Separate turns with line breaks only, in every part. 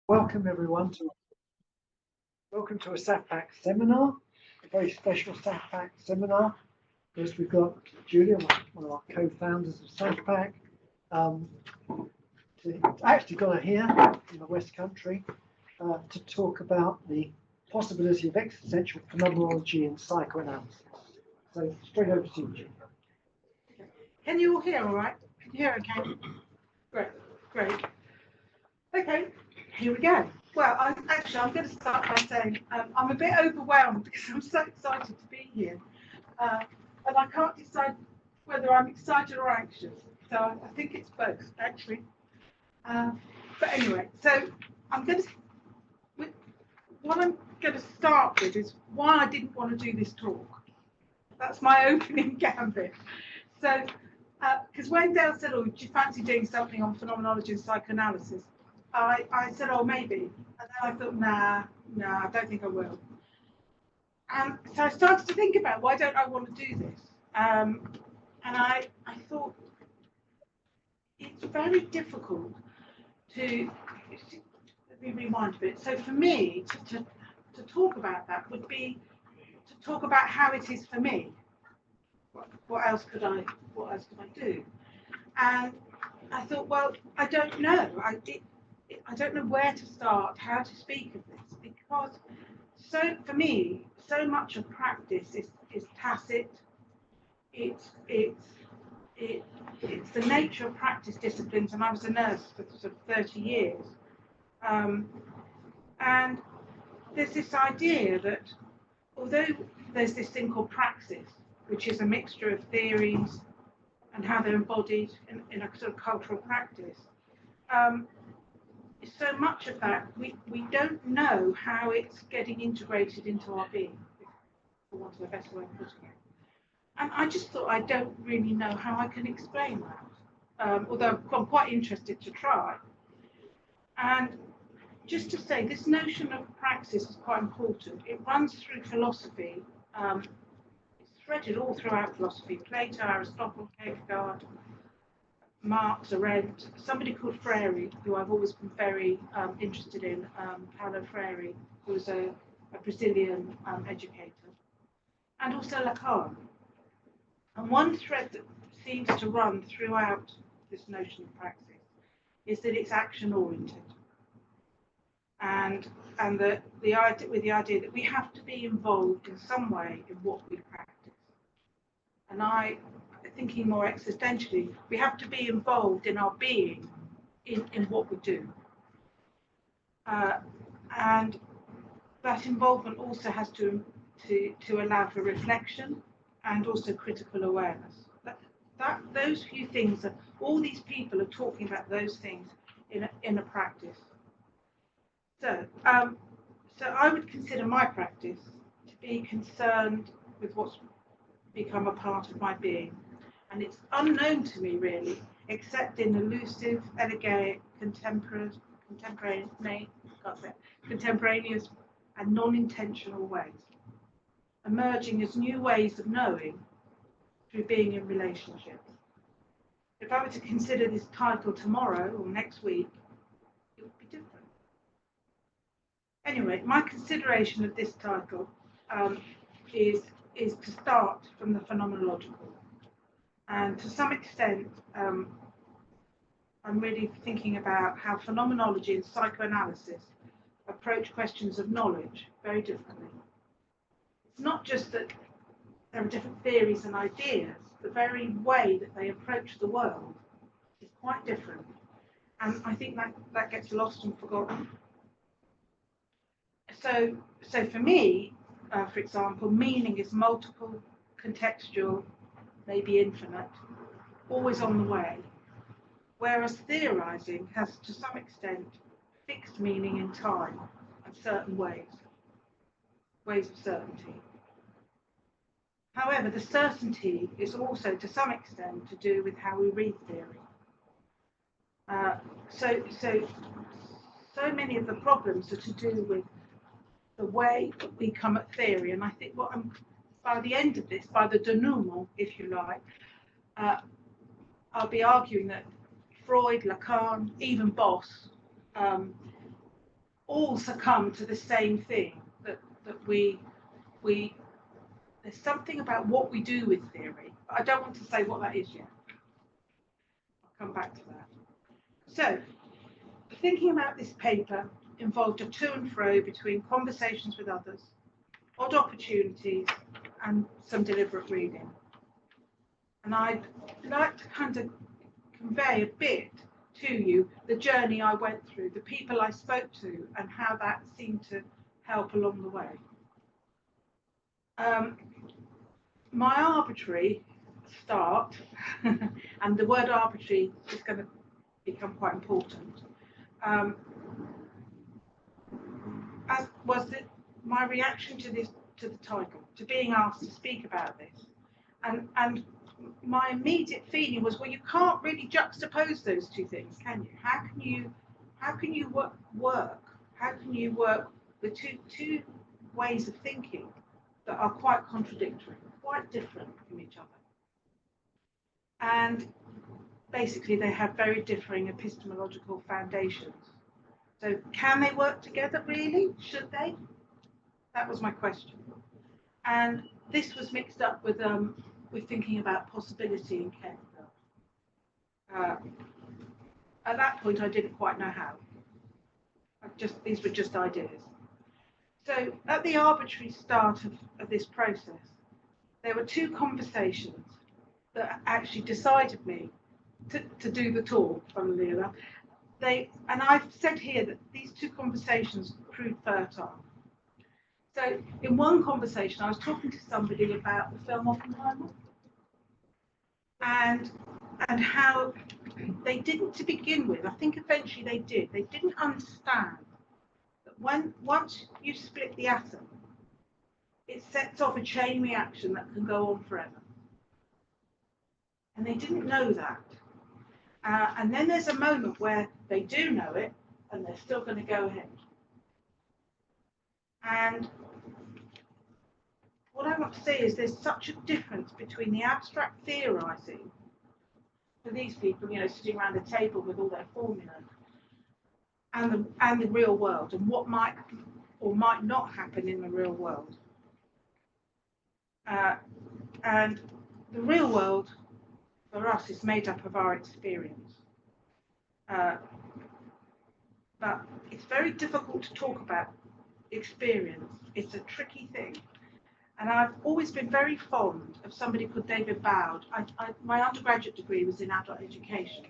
Welcome everyone to a SAFPAC seminar, a very special SAFPAC seminar. First, we've got Julia, one of our co-founders of SAFPAC. Actually got her here in the West Country to talk about the possibility of existential phenomenology and psychoanalysis. So straight over to you, Julia.
Can you all hear all right? Can you hear okay? Great. Okay, here we go. Well, I'm going to start by saying I'm a bit overwhelmed because I'm so excited to be here. And I can't decide whether I'm excited or anxious. So I think it's both, actually. But anyway, so what I'm going to start with is why I didn't want to do this talk. That's my opening gambit. So, because when Dale said, "Oh, do you fancy doing something on phenomenology and psychoanalysis?" I said, "Oh, maybe," and then I thought, nah, I don't think I will. And so I started to think about why don't I want to do this, and I thought it's very difficult to. Let me rewind a bit. So for me, to talk about that would be to talk about how it is for me. What else could I do? And I thought, well, I don't know. I don't know where to start, how to speak of this, because for me, so much of practice is tacit. It's the nature of practice disciplines, and I was a nurse for sort of 30 years. And there's this idea that although there's this thing called praxis, which is a mixture of theories and how they're embodied in a sort of cultural practice, so much of that we don't know how it's getting integrated into our being, for want of a better way of putting it. And I just thought I don't really know how I can explain that, although I'm quite interested to try. And just to say, this notion of praxis is quite important. It runs through philosophy. It's threaded all throughout philosophy: Plato, Aristotle, Kierkegaard, Marx, Arendt, somebody called Freire, who I've always been very interested in, Paulo Freire, who was a Brazilian educator, and also Lacan. And one thread that seems to run throughout this notion of praxis is that it's action-oriented, and the idea that we have to be involved in some way in what we practice. And thinking more existentially, we have to be involved in our being, in what we do. And that involvement also has to allow for reflection and also critical awareness. Those few things, all these people are talking about those things in a practice. So I would consider my practice to be concerned with what's become a part of my being. And it's unknown to me, really, except in elusive, elegant, contemporaneous, and non-intentional ways, emerging as new ways of knowing through being in relationships. If I were to consider this title tomorrow or next week, it would be different. Anyway, my consideration of this title is to start from the phenomenological. And to some extent, I'm really thinking about how phenomenology and psychoanalysis approach questions of knowledge very differently. It's not just that there are different theories and ideas, the very way that they approach the world is quite different. And I think that gets lost and forgotten. So for me, for example, meaning is multiple, contextual, maybe infinite, always on the way, whereas theorising has to some extent fixed meaning in time and certain ways of certainty. However, the certainty is also to some extent to do with how we read theory. So many of the problems are to do with the way that we come at theory, and I think by the end of this, by the denouement, if you like, I'll be arguing that Freud, Lacan, even Boss all succumb to the same thing, that we there's something about what we do with theory, but I don't want to say what that is yet. I'll come back to that. So, thinking about this paper involved a to and fro between conversations with others, odd opportunities, and some deliberate reading. And I'd like to kind of convey a bit to you the journey I went through, the people I spoke to, and how that seemed to help along the way. My arbitrary start, and the word arbitrary is going to become quite important, as was my reaction to the title, to being asked to speak about this, and my immediate feeling was, well, you can't really juxtapose those two things, can you? How can you work? How can you work with two ways of thinking that are quite contradictory, quite different from each other? And basically, they have very differing epistemological foundations. So, can they work together, really? Should they? That was my question. And this was mixed up with thinking about possibility in Kierkegaard. At that point, I didn't quite know how. These were just ideas. So at the arbitrary start of this process, there were two conversations that actually decided me to do the talk, funnily enough. And I've said here that these two conversations proved fertile. So in one conversation, I was talking to somebody about the film Oppenheimer, and how they didn't, to begin with, I think eventually they didn't understand that once you split the atom, it sets off a chain reaction that can go on forever. And they didn't know that. And then there's a moment where they do know it, and they're still going to go ahead. And what I want to say is there's such a difference between the abstract theorising for these people, sitting around a table with all their formulas, and the real world, and what might or might not happen in the real world. And the real world, for us, is made up of our experience. But it's very difficult to talk about experience. It's a tricky thing. And I've always been very fond of somebody called David Bowd. My undergraduate degree was in adult education.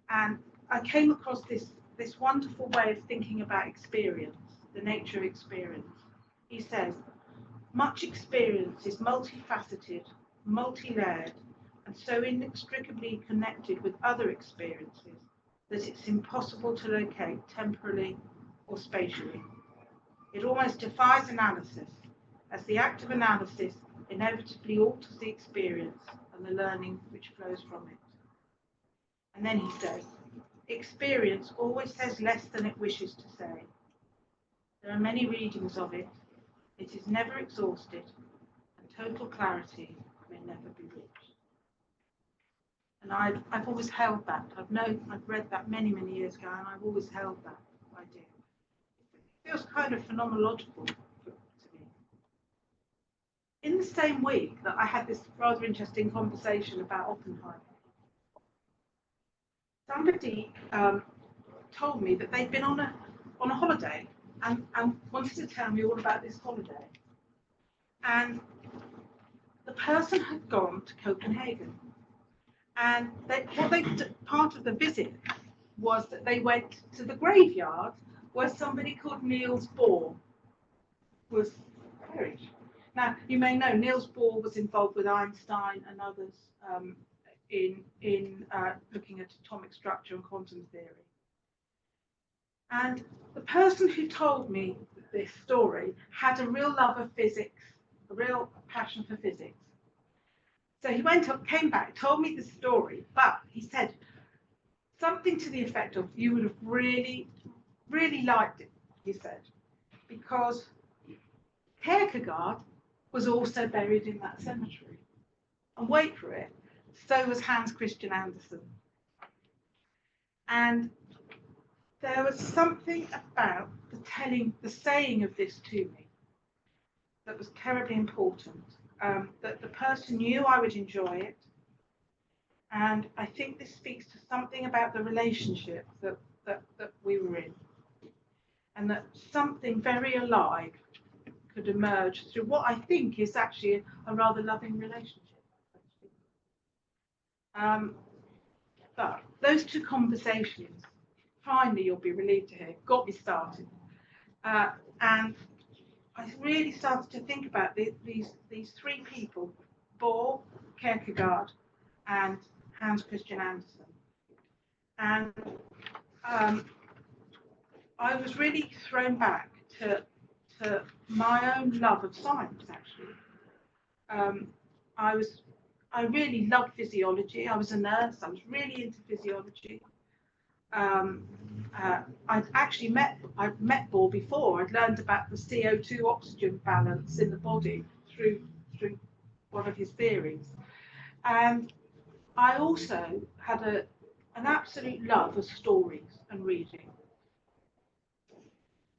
And I came across this wonderful way of thinking about experience, the nature of experience. He says, much experience is multifaceted, multi-layered, and so inextricably connected with other experiences that it's impossible to locate temporally or spatially. It almost defies analysis, as the act of analysis inevitably alters the experience and the learning which flows from it. And then he says, experience always says less than it wishes to say. There are many readings of it. It is never exhausted, and total clarity may never be reached. And I've always held that. I've read that many, many years ago, and I've always held that idea. It feels kind of phenomenological to me. In the same week that I had this rather interesting conversation about Oppenheimer, somebody told me that they'd been on a holiday and wanted to tell me all about this holiday. And the person had gone to Copenhagen. And part of the visit was that they went to the graveyard where somebody called Niels Bohr was buried. Now, you may know Niels Bohr was involved with Einstein and others in looking at atomic structure and quantum theory. And the person who told me this story had a real love of physics, a real passion for physics. So he went up, came back, told me the story, but he said something to the effect of, you would have really, really liked it, he said, because Kierkegaard was also buried in that cemetery. And wait for it, so was Hans Christian Andersen. And there was something about the saying of this to me that was terribly important, that the person knew I would enjoy it. And I think this speaks to something about the relationship that we were in, and that something very alive could emerge through what I think is actually a rather loving relationship. But those two conversations, finally, you'll be relieved to hear, got me started. And I really started to think about these three people, Bohr, Kierkegaard, and Hans Christian Andersen. And I was really thrown back to my own love of science, actually. I really loved physiology. I was a nurse. I was really into physiology. I'd met Bohr before. I'd learned about the CO2 oxygen balance in the body through one of his theories. And I also had an absolute love of stories and reading.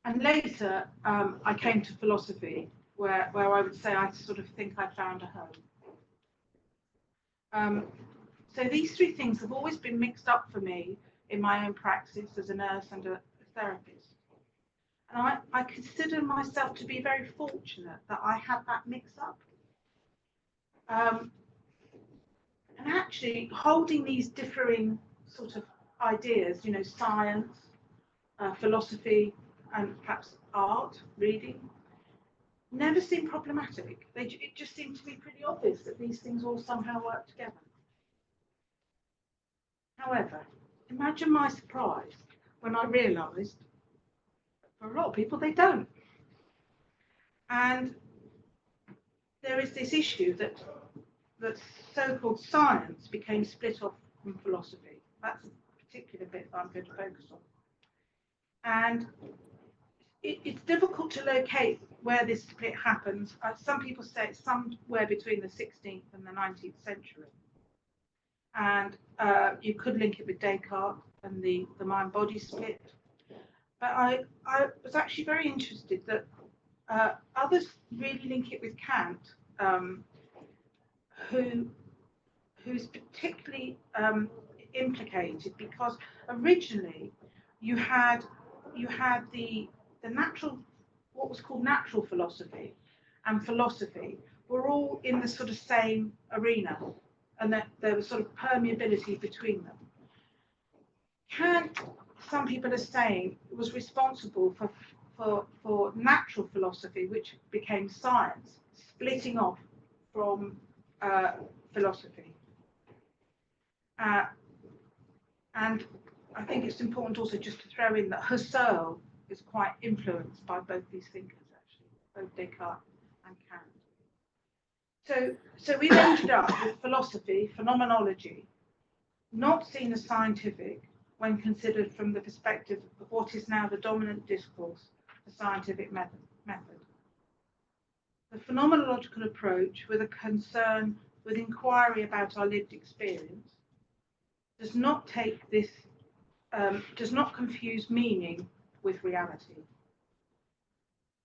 And later, I came to philosophy, where I would say I sort of think I found a home. So these three things have always been mixed up for me in my own practice as a nurse and a therapist. And I consider myself to be very fortunate that I had that mix up. And actually holding these differing sort of ideas, you know, science, philosophy, and perhaps art, reading, never seemed problematic. It just seemed to be pretty obvious that these things all somehow work together. However, imagine my surprise when I realised for a lot of people they don't. And there is this issue that so-called science became split off from philosophy. That's a particular bit that I'm going to focus on. And it's difficult to locate where this split happens. Some people say it's somewhere between the 16th and the 19th century. And you could link it with Descartes and the mind-body split. But I was actually very interested that others really link it with Kant, who's particularly implicated because originally you had the natural, what was called natural philosophy and philosophy were all in the sort of same arena, and that there was sort of permeability between them. Kant, some people are saying, was responsible for natural philosophy, which became science, splitting off from philosophy. And I think it's important also just to throw in that Husserl is quite influenced by both these thinkers, actually, both Descartes and Kant. So we've ended up with philosophy, phenomenology, not seen as scientific when considered from the perspective of what is now the dominant discourse, the scientific method. The phenomenological approach, with a concern with inquiry about our lived experience, does not confuse meaning with reality.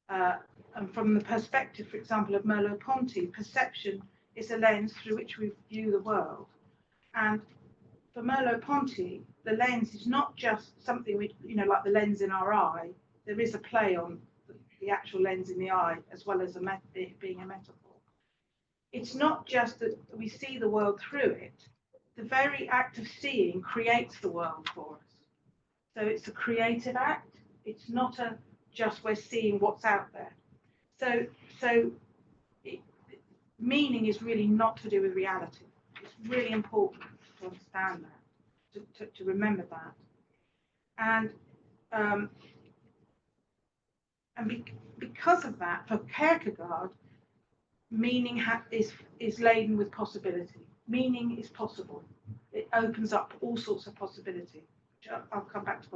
And from the perspective, for example, of Merleau-Ponty, perception is a lens through which we view the world. And for Merleau-Ponty, the lens is not just something like the lens in our eye. There is a play on the actual lens in the eye, as well as it being a metaphor. It's not just that we see the world through it. The very act of seeing creates the world for us. So it's a creative act. It's not just we're seeing what's out there. So meaning is really not to do with reality. It's really important to understand that, to remember that. And because of that, for Kierkegaard, meaning is laden with possibility. Meaning is possible. It opens up all sorts of possibility. I'll come back to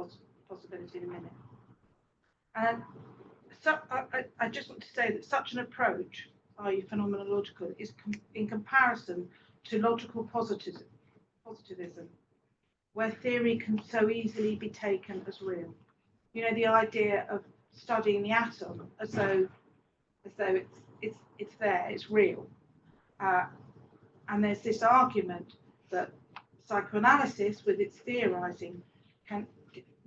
possibility in a minute. And so I just want to say that such an approach, i.e. phenomenological, is in comparison to logical positivism, where theory can so easily be taken as real. You know, the idea of studying the atom as though it's there, it's real. And there's this argument that psychoanalysis, with its theorising,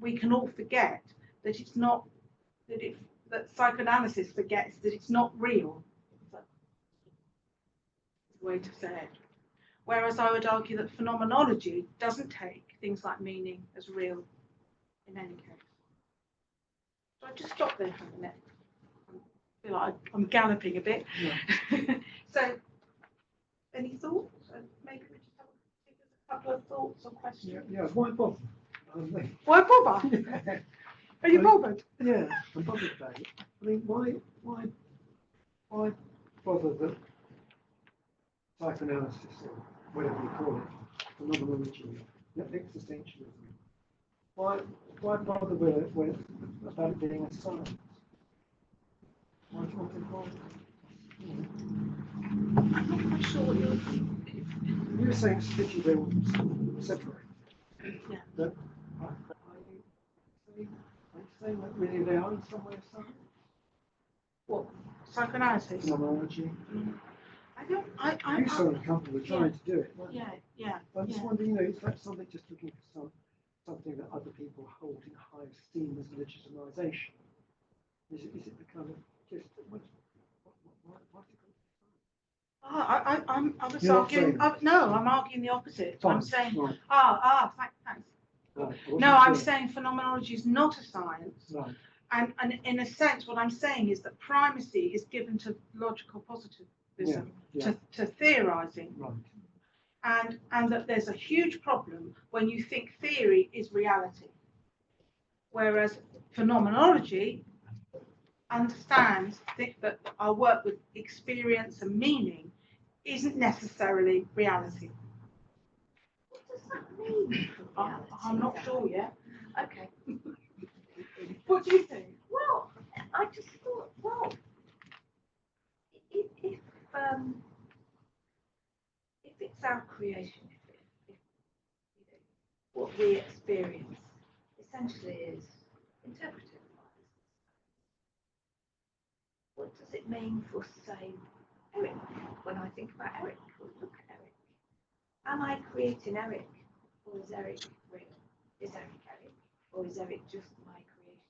we can all forget that it's not that psychoanalysis forgets that it's not real. That's the way to say it. Whereas I would argue that phenomenology doesn't take things like meaning as real in any case. So I just stop there for a minute. I feel like I'm galloping a bit. Yeah. So, any thoughts? Maybe we just have a couple of thoughts or questions.
Yeah. Why bother?
Why bother? Are you bothered?
Yeah, I'm bothered about it. I mean, why bother that psychoanalysis, or whatever you call it, phenomenology, existentialism? Why bother with it about it being a science? Why do you want to involve it?
I'm not quite sure what
you were saying sticky buildings separate.
Yeah.
But are you saying that really they are in some way a science?
What? Psychoanalysis?
Phenomenology?
I'm
so uncomfortable with trying to do it.
Yeah.
I'm just wondering, is that something just looking for something that other people hold in high esteem as legitimization? Is it the kind of just what's it called?
I'm arguing the opposite.
Science,
I'm saying,
right.
Thanks.
Right.
No, I'm saying phenomenology is not a science.
Right.
And in a sense, what I'm saying is that primacy is given to logical positivism, to theorising.
Right.
And that there's a huge problem when you think theory is reality. Whereas phenomenology understands that our work with experience and meaning isn't necessarily reality.
What does that mean?
I'm not sure yet.
Okay.
What do you think?
Well, I just thought, if it's our creation, if what we experience essentially is interpretive. What does it mean for, say, Eric? When I think about Eric, or look at Eric, am I creating Eric, or is Eric real? Is Eric, or is Eric just my creation?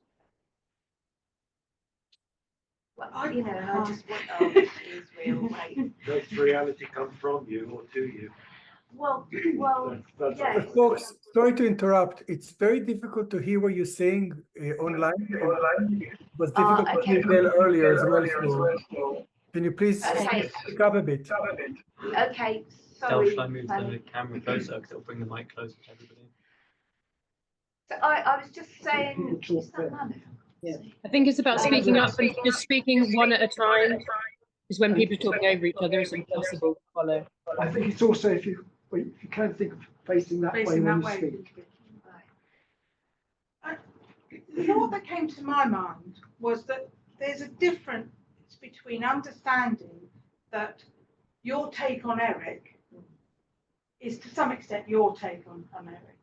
Well, I just want, this is real. Wait.
Does reality come from you or to you?
Well,
That's
yes.
Folks, sorry to interrupt. It's very difficult to hear what you're saying online. It was difficult to hear earlier as well. So can you please speak up a bit?
Okay, sorry.
Should I move the camera closer because it'll bring the mic closer to everybody?
So I was just saying, is that man?
Yeah.
I think it's about speaking up and just speaking one at a time. Because when people are talking over each other, it's impossible to follow.
I think it's also if you can think of facing that way when you speak.
The thought that came to my mind was that there's a difference between understanding that your take on Eric is to some extent your take on Eric.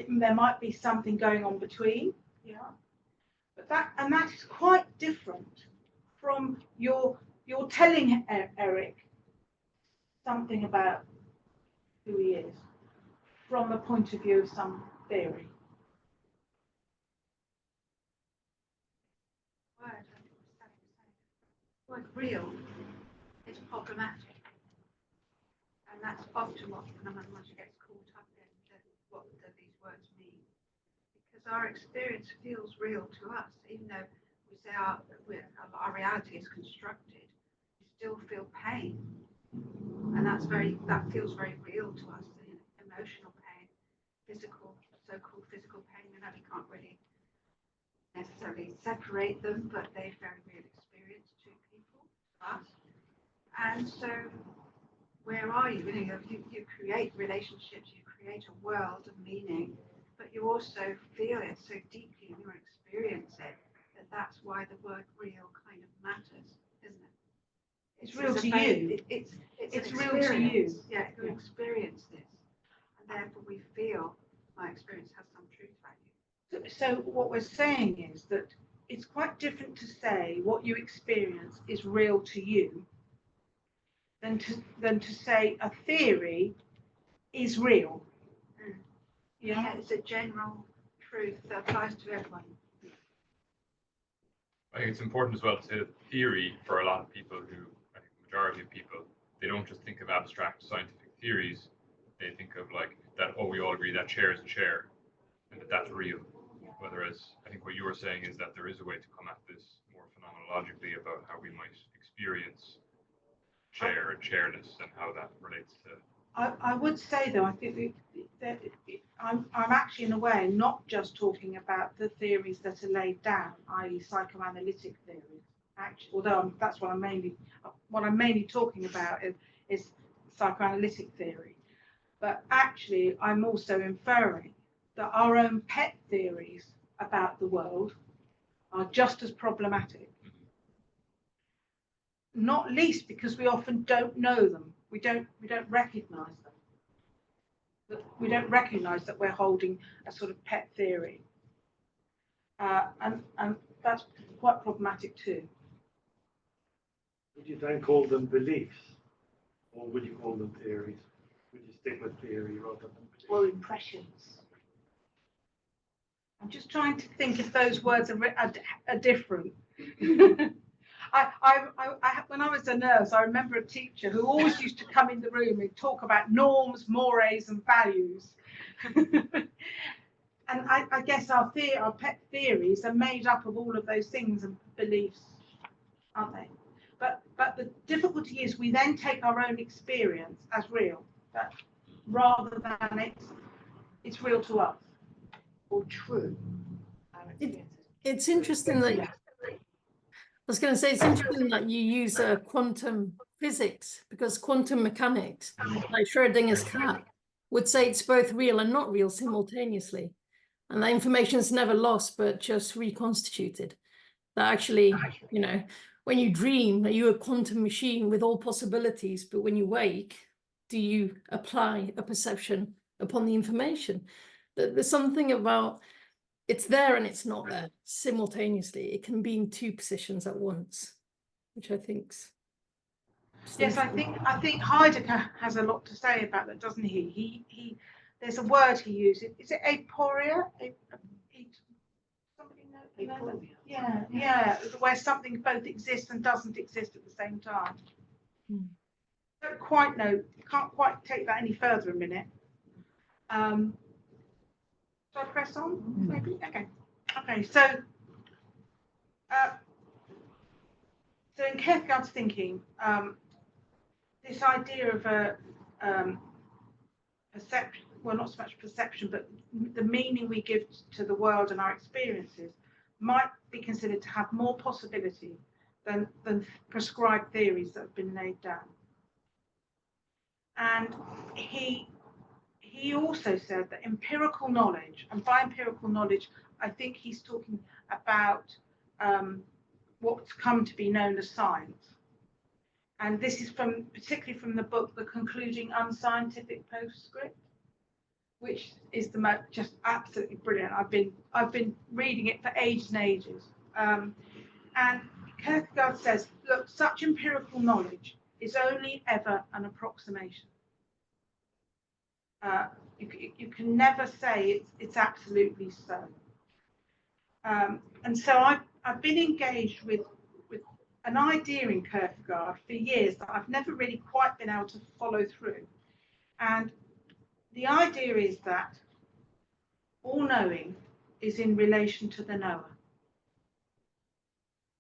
There might be something going on between, but that is quite different from you're telling Eric something about who he is from the point of view of some theory.
Word real is problematic, and that's often what phenomenology gets caught up in. What do these words mean? Because our experience feels real to us, even though we say our reality is constructed. We still feel pain, and that feels very real to us. Emotional pain, physical, so-called physical pain. We can't really necessarily separate them, but they're very real experience to people, to us. And so, where are you? You create relationships, you create a world of meaning, but you also feel it so deeply in your experience that's why the word real kind of matters, isn't it?
It's real to you.
It's
real to you.
Yeah, you experience this, and therefore we feel my experience has some truth value.
so what we're saying is that it's quite different to say what you experience is real to you than to say a theory is real.
Yeah, it's a general truth that applies to everyone.
I think it's important as well to say that theory, for a lot of people who, I think the majority of people, they don't just think of abstract scientific theories, they think of like that, oh, we all agree that chair is a chair, and that that's real. Whereas I think what you were saying is that there is a way to come at this more phenomenologically about how we might experience chair and chairness and how that relates to.
I would say though, I think that I'm actually in a way not just talking about the theories that are laid down, i.e. psychoanalytic theories. Actually, although that's what I'm mainly talking about is psychoanalytic theory. But actually, I'm also inferring that our own pet theories about the world are just as problematic. Not least because we often don't know them. We don't recognise them. We don't recognise that we're holding a sort of pet theory, and that's quite problematic too.
Would you then call them beliefs, or would you call them theories? Would you stick with theory rather than belief?
Or impressions.
I'm just trying to think if those words are different. When I was a nurse, I remember a teacher who always used to come in the room and talk about norms, mores, and values. And I guess our pet theories are made up of all of those things and beliefs, aren't they? But the difficulty is we then take our own experience as real, rather than it's real to us or true.
It's interesting that I was going to say, it's interesting that you use quantum physics, because quantum mechanics, like Schrödinger's cat, would say it's both real and not real simultaneously. And that information is never lost, but just reconstituted. That actually, you know, when you dream, are you a quantum machine with all possibilities? But when you wake, do you apply a perception upon the information? There's something about it's there and it's not there simultaneously. It can be in two positions at once, which I think's.
Yes, I think Heidegger has a lot to say about that, doesn't he? He there's a word he uses. Is it aporia? Somebody know? Yeah, where something both exists and doesn't exist at the same time. Don't quite know. Can't quite take that any further a minute. Shall I press on? Maybe. Okay. So in Kierkegaard's thinking, this idea of a perception, well, not so much perception, but the meaning we give to the world and our experiences might be considered to have more possibility than prescribed theories that have been laid down. And he also said that empirical knowledge, and by empirical knowledge, I think he's talking about what's come to be known as science. And this is particularly from the book, The Concluding Unscientific Postscript, which is just absolutely brilliant. I've been reading it for ages and ages. And Kierkegaard says, look, such empirical knowledge is only ever an approximation. You can never say it's absolutely so. And so I've been engaged with an idea in Kierkegaard for years that I've never really quite been able to follow through. And the idea is that all knowing is in relation to the knower.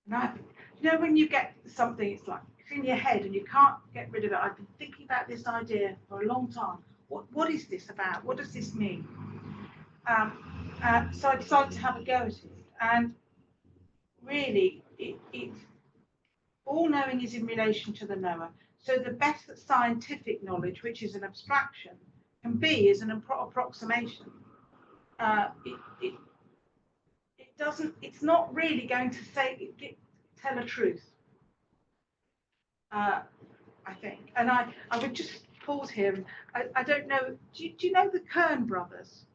Now, you know, when you get something, it's in your head and you can't get rid of it. I've been thinking about this idea for a long time. What is this about? What does this mean? So I decided to have a go at it. And really, all knowing is in relation to the knower. So the best that scientific knowledge, which is an abstraction, can be is an approximation. It doesn't. It's not really going to tell a truth. I think, and I would just pause here. I don't know. Do you know the Kern brothers?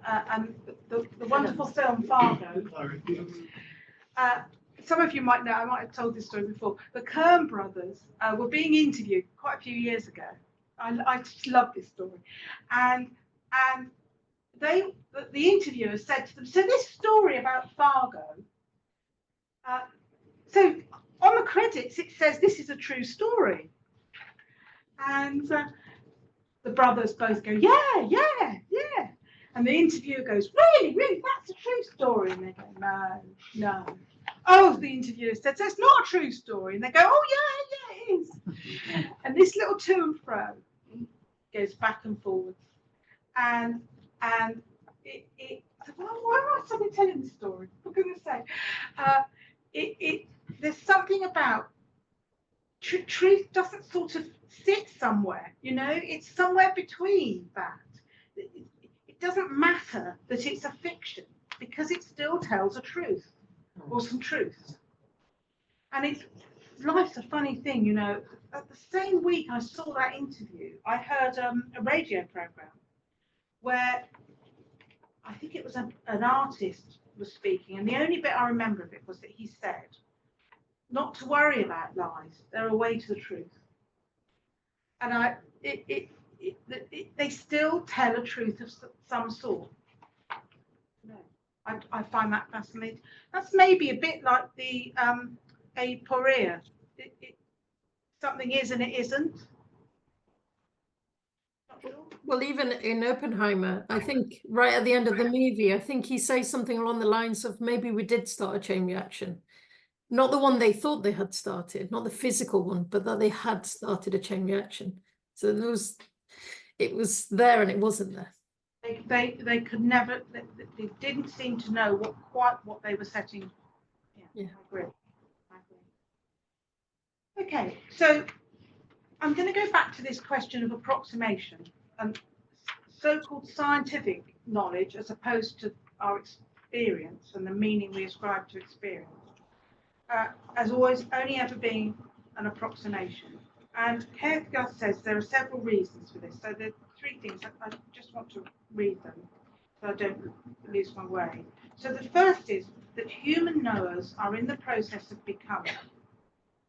and the wonderful film Fargo. Some of you might know, I might have told this story before. The Coen brothers were being interviewed quite a few years ago. I just love this story, and the interviewer said to them, "So this story about Fargo. So on the credits it says this is a true story," and the brothers both go, "Yeah, yeah, yeah." And the interviewer goes, really, that's a true story? And they go, no. Oh, the interviewer said, "So it's not a true story?" And they go, "Oh, yeah, it is." And this little to and fro goes back and forwards. And it well, why am I suddenly telling this story? What can I say? There's something about truth doesn't sort of sit somewhere, you know, it's somewhere between that. It doesn't matter that it's a fiction because it still tells a truth or some truths. And life's a funny thing, you know. At the same week I saw that interview, I heard a radio program where I think it was an artist was speaking, and the only bit I remember of it was that he said, not to worry about lies, they're a way to the truth. And they still tell a truth of some sort. No, I find that fascinating. That's maybe a bit like the aporia. Something is and it isn't. Not sure.
Well, even in Oppenheimer, I think right at the end of the movie, I think he says something along the lines of maybe we did start a chain reaction. Not the one they thought they had started, not the physical one, but that they had started a chain reaction. So it was there and it wasn't there.
They could never, they didn't seem to know quite what they were setting. Yeah. I agree. Okay, so I'm going to go back to this question of approximation and so-called scientific knowledge as opposed to our experience and the meaning we ascribe to experience. As always, only ever being an approximation. And Kierkegaard says there are several reasons for this. So there are three things. I just want to read them so I don't lose my way. So the first is that human knowers are in the process of becoming.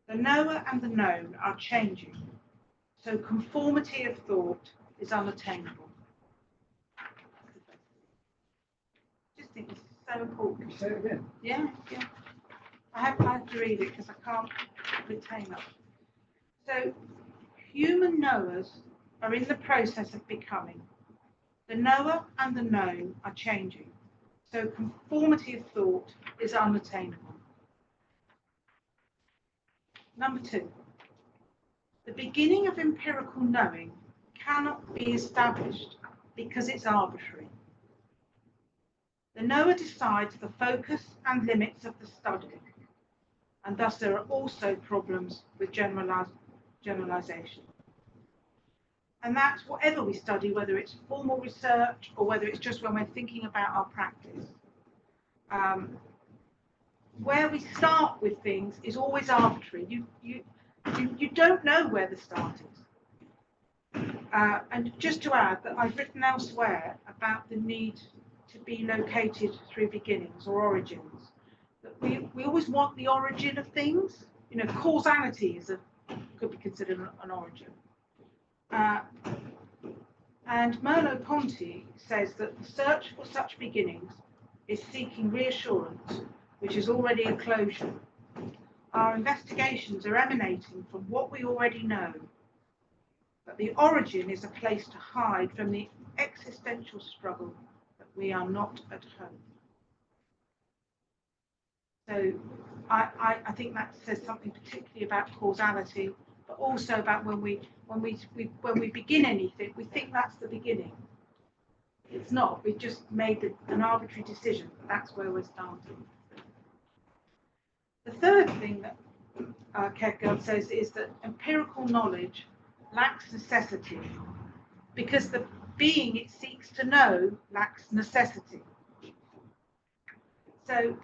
The knower and the known are changing. So conformity of thought is unattainable. I just think this is so important.
Can you say it again?
Yeah. I have to read it because I can't retain it. So, human knowers are in the process of becoming. The knower and the known are changing. So, conformity of thought is unattainable. Number 2. The beginning of empirical knowing cannot be established because it's arbitrary. The knower decides the focus and limits of the study. And thus there are also problems with generalization. And that's whatever we study, whether it's formal research or whether it's just when we're thinking about our practice. Where we start with things is always arbitrary. You don't know where the start is. And just to add that I've written elsewhere about the need to be located through beginnings or origins. We always want the origin of things. You know, causality could be considered an origin. And Merleau-Ponty says that the search for such beginnings is seeking reassurance, which is already a closure. Our investigations are emanating from what we already know, but the origin is a place to hide from the existential struggle that we are not at home. So I think that says something particularly about causality, but also about when we begin anything, we think that's the beginning. It's not. We've just made an arbitrary decision. That's where we're starting. The third thing that Kierkegaard says is that empirical knowledge lacks necessity because the being it seeks to know lacks necessity. So,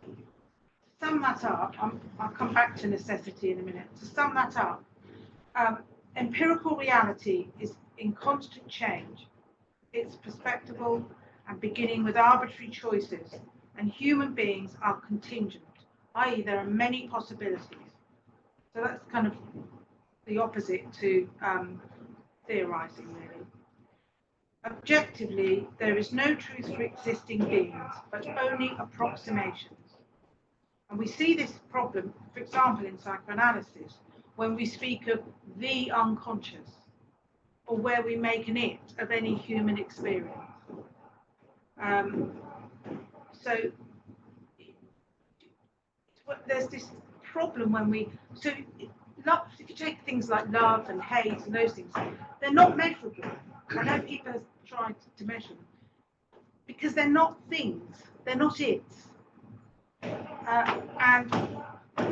to sum that up, I'll come back to necessity in a minute. To sum that up, empirical reality is in constant change. It's perspectival and beginning with arbitrary choices, and human beings are contingent, i.e. there are many possibilities. So that's kind of the opposite to theorising, really. Objectively, there is no truth for existing beings, but only approximations. And we see this problem, for example, in psychoanalysis, when we speak of the unconscious, or where we make an it of any human experience. So there's this problem when we, so love, if you take things like love and hate and those things, they're not measurable. I know people have tried to measure them because they're not things, they're not its. And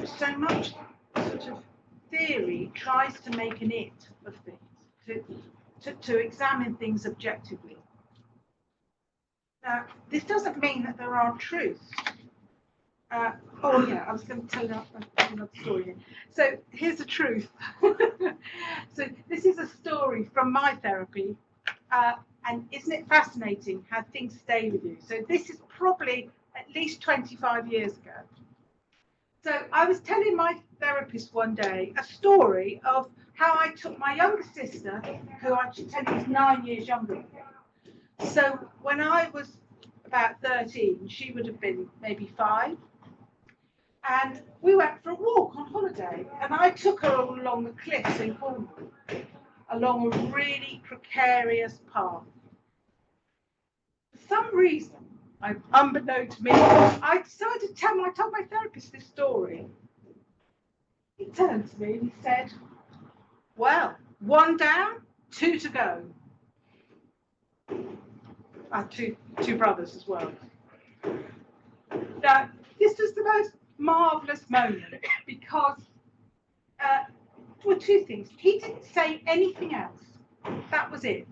so much sort of theory tries to make an it of things, to examine things objectively. Now, this doesn't mean that there aren't truths. Oh yeah, I was going to tell you another story here. So here's the truth. So this is a story from my therapy, and isn't it fascinating how things stay with you? So this is probably at least 25 years ago. So I was telling my therapist one day a story of how I took my younger sister, who I should tell you is 9 years younger than me. So when I was about 13, she would have been maybe 5. And we went for a walk on holiday, and I took her all along the cliffs in Cornwall, along a really precarious path. For some reason, unbeknown to me, I decided to tell I told my therapist this story. He turned to me and he said, well, 1 down, 2 to go. I had two brothers as well. Now, this was the most marvellous moment because there were 2 things. He didn't say anything else. That was it.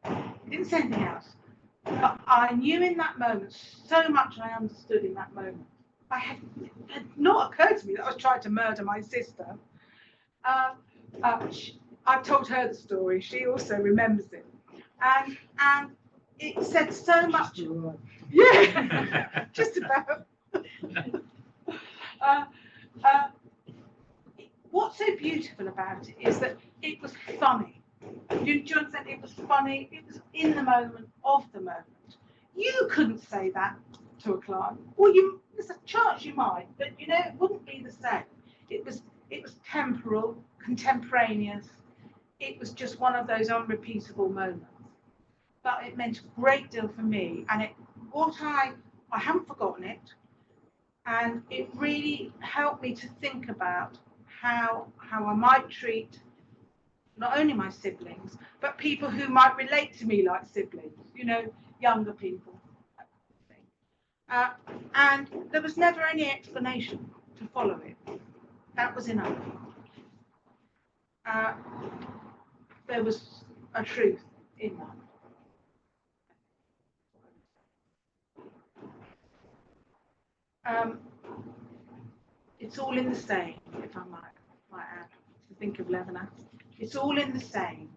He didn't say anything else. But I knew in that moment so much I understood in that moment. It had not occurred to me that I was trying to murder my sister. I've told her the story. She also remembers it. And it said so much. Yeah, just about. What's so beautiful about it is that it was funny. You understand? It was funny. It was in the moment, of the moment. You couldn't say that to a client. Well, there's a chance you might, but you know, it wouldn't be the same. It was temporal, contemporaneous. It was just one of those unrepeatable moments. But it meant a great deal for me, and I haven't forgotten it, and it really helped me to think about how I might treat not only my siblings, but people who might relate to me like siblings, you know, younger people. And there was never any explanation to follow it. That was enough. There was a truth in that. It's all in the same, if I might add, to think of Levinas. It's all in the same,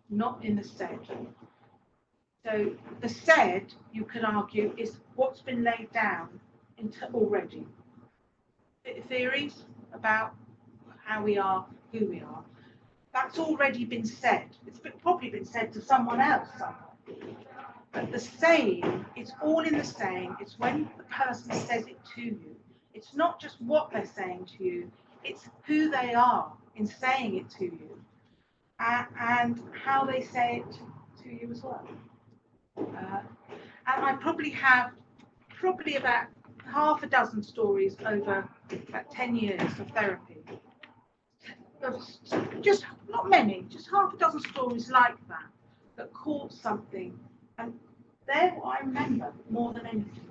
not in the said. So the said, you could argue, is what's been laid down already. Theories about how we are, who we are, that's already been said. It's probably been said to someone else somewhere. But the saying, it's all in the saying. It's when the person says it to you. It's not just what they're saying to you, it's who they are in saying it to you, and how they say it to you as well. And I probably have about half a dozen stories over about 10 years of therapy. Just not many, just half a dozen stories like that caught something, and they're what I remember more than anything.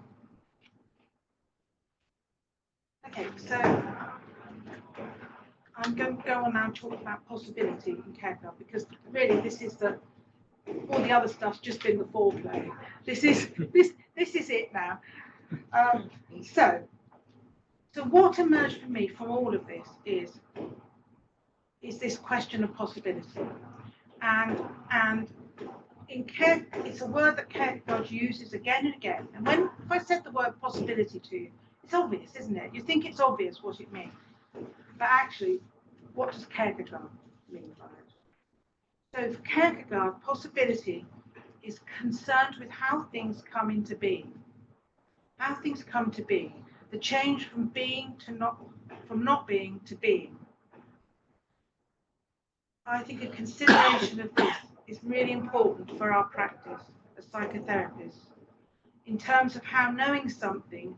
Okay, so I'm going to go on now and talk about possibility in Kierkegaard, because really this is all the other stuff's just been the foreplay. This is it now. So what emerged for me from all of this is this question of possibility, and it's a word that Kierkegaard uses again and again. And if I said the word possibility to you, it's obvious, isn't it? You think it's obvious what it means. But actually, what does Kierkegaard mean by it? So for Kierkegaard, possibility is concerned with how things come into being. How things come to be. The change from being to not being to being. I think a consideration of this is really important for our practice as psychotherapists in terms of how knowing something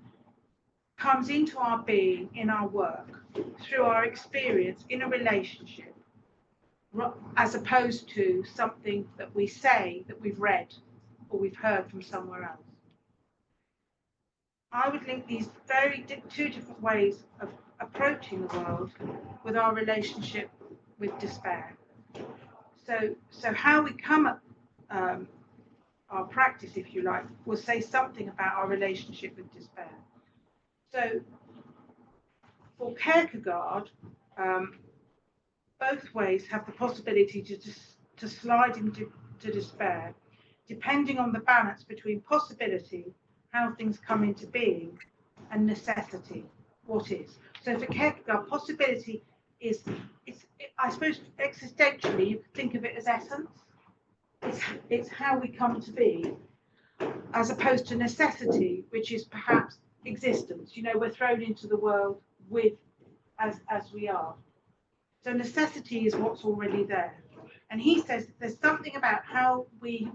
comes into our being in our work through our experience in a relationship, as opposed to something that we say that we've read or we've heard from somewhere else. I would link these two different ways of approaching the world with our relationship with despair. So how we come at our practice, if you like, will say something about our relationship with despair. So for Kierkegaard, both ways have the possibility to slide into despair, depending on the balance between possibility, how things come into being, and necessity, what is. So for Kierkegaard, possibility is, I suppose existentially, you could think of it as essence. It's how we come to be, as opposed to necessity, which is perhaps existence. You know, we're thrown into the world with as we are. So necessity is what's already there. And he says that there's something about how we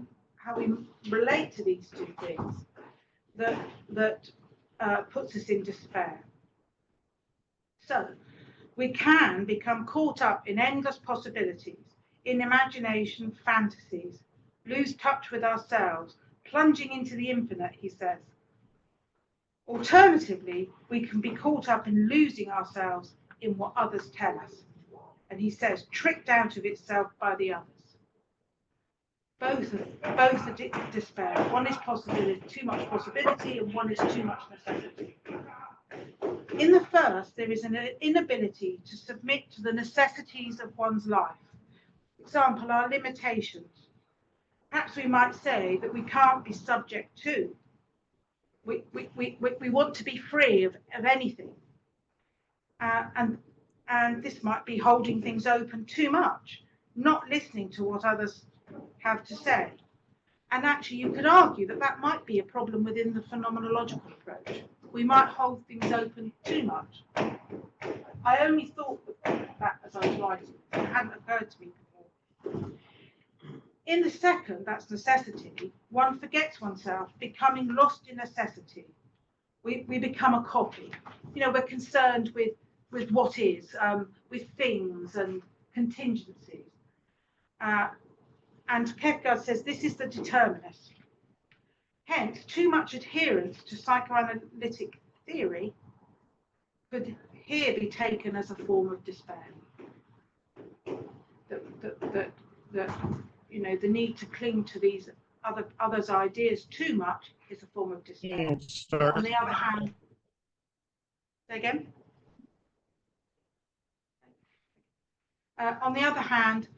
relate to these two things that puts us in despair. So we can become caught up in endless possibilities, in imagination, fantasies, lose touch with ourselves, plunging into the infinite, he says. Alternatively, we can be caught up in losing ourselves in what others tell us. And he says, tricked out of itself by the others. Both are despair. One is possibility, too much possibility, and one is too much necessity. In the first, there is an inability to submit to the necessities of one's life. For example, our limitations. Perhaps we might say that we can't be subject to. We want to be free of anything. And this might be holding things open too much, not listening to what others have to say. And actually, you could argue that that might be a problem within the phenomenological approach. We might hold things open too much. I only thought that as I was writing. It hadn't occurred to me before. In the second, that's necessity, one forgets oneself, becoming lost in necessity. We become a copy. You know, we're concerned with what is, with things and contingencies. And Kierkegaard says this is the determinist. Hence, too much adherence to psychoanalytic theory could here be taken as a form of despair. That you know, the need to cling to these others' ideas too much is a form of despair. On the other hand, say again. On the other hand,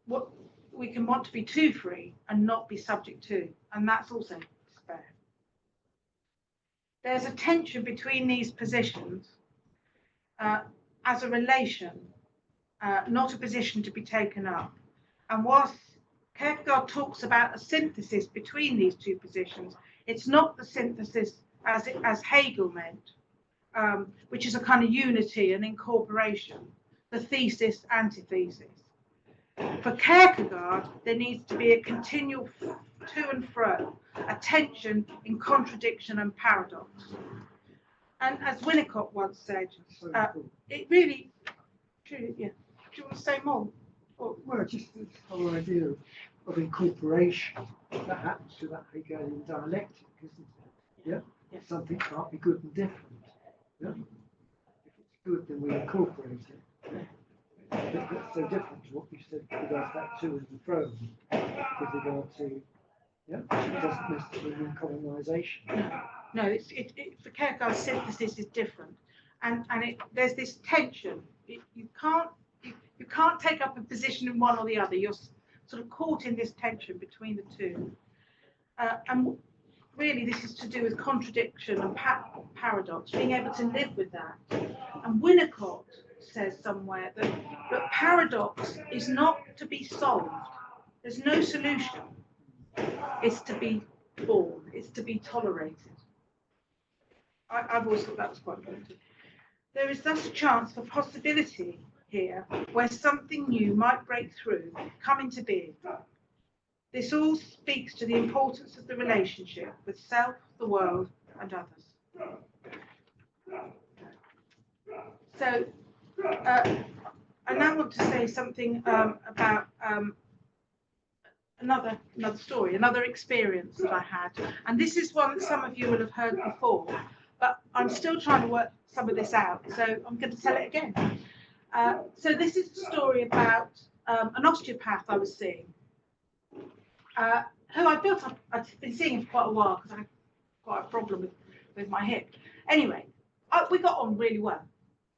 what we can want to be too free and not be subject to, and that's also despair. There's a tension between these positions as a relation, not a position to be taken up. And whilst Kierkegaard talks about a synthesis between these two positions, it's not the synthesis as Hegel meant, which is a kind of unity and incorporation, the thesis, antithesis. For Kierkegaard, there needs to be a continual to and fro, a tension in contradiction and paradox. And as Winnicott once said, it really, yeah. Do you want to say more?
Well, just this whole idea of incorporation that happens to that Hegelian dialectic, isn't it? Yeah?
Yes.
Something can't be good and different. Yeah? If it's good, then we incorporate it. That's so different to what you said with regards to that to and fro with regard to, yeah, it doesn't necessarily mean colonization.
No, for Kierkegaard, synthesis is different, and there's this tension. You can't take up a position in one or the other. You're sort of caught in this tension between the two. And really, this is to do with contradiction and paradox, being able to live with that. And Winnicott says somewhere that paradox is not to be solved. There's no solution. It's to be born. It's to be tolerated. I've always thought that was quite important. There is thus a chance for possibility here, where something new might break through, come into being. This all speaks to the importance of the relationship with self, the world, and others. So, I now want to say something about another story, another experience that I had. And this is one that some of you will have heard before, but I'm still trying to work some of this out, so I'm going to tell it again. So this is a story about an osteopath I was seeing, who I've been seeing him for quite a while because I had quite a problem with my hip. Anyway, we got on really well.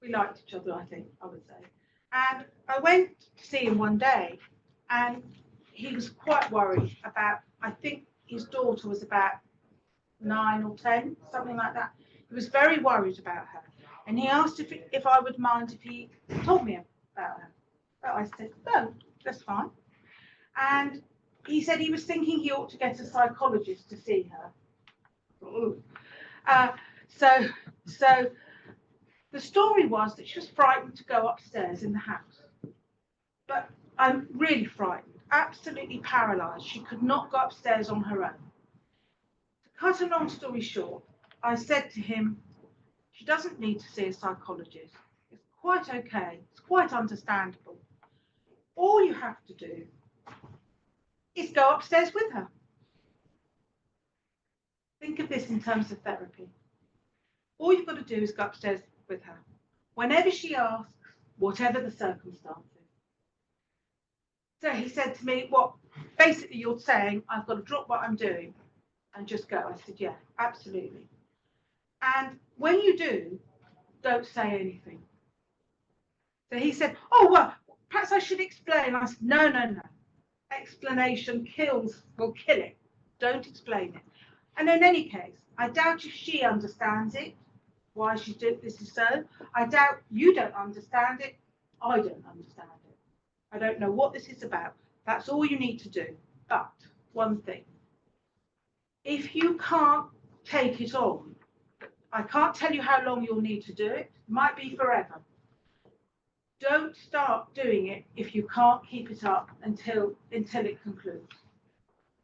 We liked each other, I think, I would say. And I went to see him one day, and he was quite worried about, I think his daughter was about 9 or 10, something like that. He was very worried about her. And he asked if I would mind if he told me about her. But I said, no, that's fine. And he said he was thinking he ought to get a psychologist to see her. So the story was that she was frightened to go upstairs in the house. But I'm really frightened, absolutely paralysed. She could not go upstairs on her own. To cut a long story short, I said to him, she doesn't need to see a psychologist. It's quite okay. It's quite understandable. All you have to do is go upstairs with her. Think of this in terms of therapy. All you've got to do is go upstairs with her. Whenever she asks, whatever the circumstances. So he said to me, well, basically you're saying I've got to drop what I'm doing and just go. I said, yeah, absolutely. And when you do, don't say anything. So he said, oh, well, perhaps I should explain. I said, no. Explanation will kill it. Don't explain it. And in any case, I doubt if she understands it, why she did this is so. I doubt you don't understand it. I don't understand it. I don't know what this is about. That's all you need to do. But one thing, if you can't take it on, I can't tell you how long you'll need to do it. It might be forever. Don't start doing it if you can't keep it up until it concludes.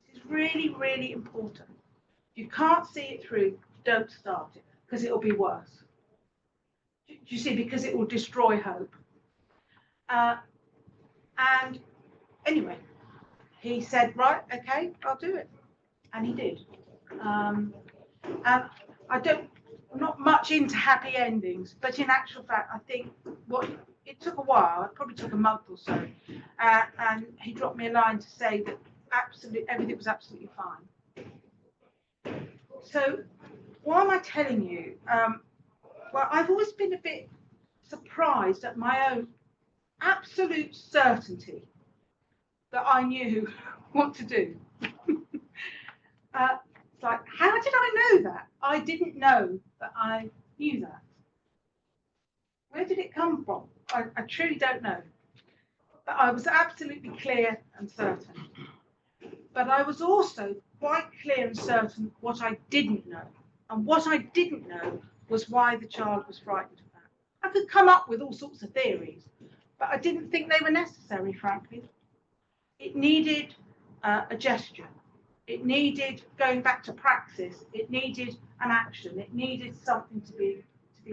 This is really, really important. If you can't see it through, don't start it, because it'll be worse. Do you see? Because it will destroy hope. And anyway, he said, right, okay, I'll do it. And he did. And I'm not much into happy endings, but in actual fact, I think it took a while. It probably took a month or so, and he dropped me a line to say that everything was absolutely fine. So, why am I telling you? Well, I've always been a bit surprised at my own absolute certainty that I knew what to do. It's like, how did I know that? I didn't know that I knew that. Where did it come from? I truly don't know. But I was absolutely clear and certain. But I was also quite clear and certain what I didn't know. And what I didn't know was why the child was frightened of that. I could come up with all sorts of theories, but I didn't think they were necessary, frankly. It needed a gesture. It needed going back to praxis. It needed an action. It needed something to be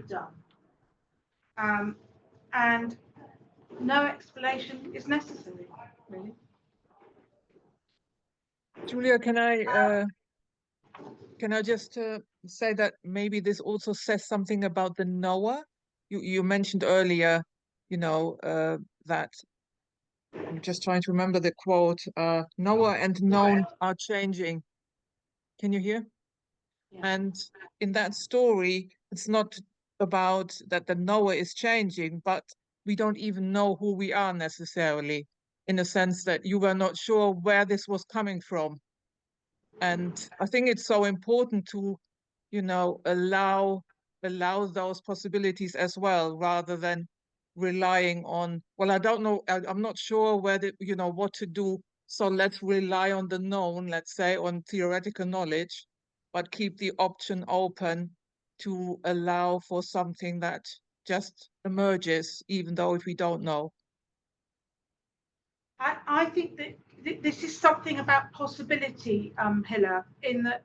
done. And no explanation is necessary, really.
Julia, can I just say that maybe this also says something about the knower? You mentioned earlier, that I'm just trying to remember the quote, knower and known are changing. Can you hear?
Yeah.
And in that story, it's not about that the knower is changing, but we don't even know who we are necessarily. in a sense that you were not sure where this was coming from. And I think it's so important to, you know, allow those possibilities as well, rather than relying on, well, I don't know, I'm not sure whether, you know, what to do. So let's rely on the known, let's say, on theoretical knowledge, but keep the option open to allow for something that just emerges, even though if we don't know.
I think that this is something about possibility, Hilla, in that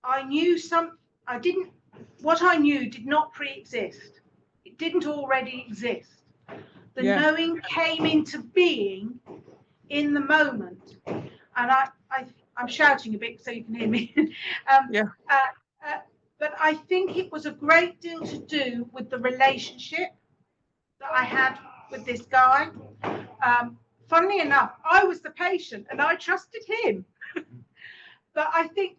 I knew what I knew did not pre-exist. It didn't already exist. The knowing came into being in the moment. And I'm shouting a bit so you can hear me. But I think it was a great deal to do with the relationship that I had with this guy. Funnily enough, I was the patient and I trusted him. But I think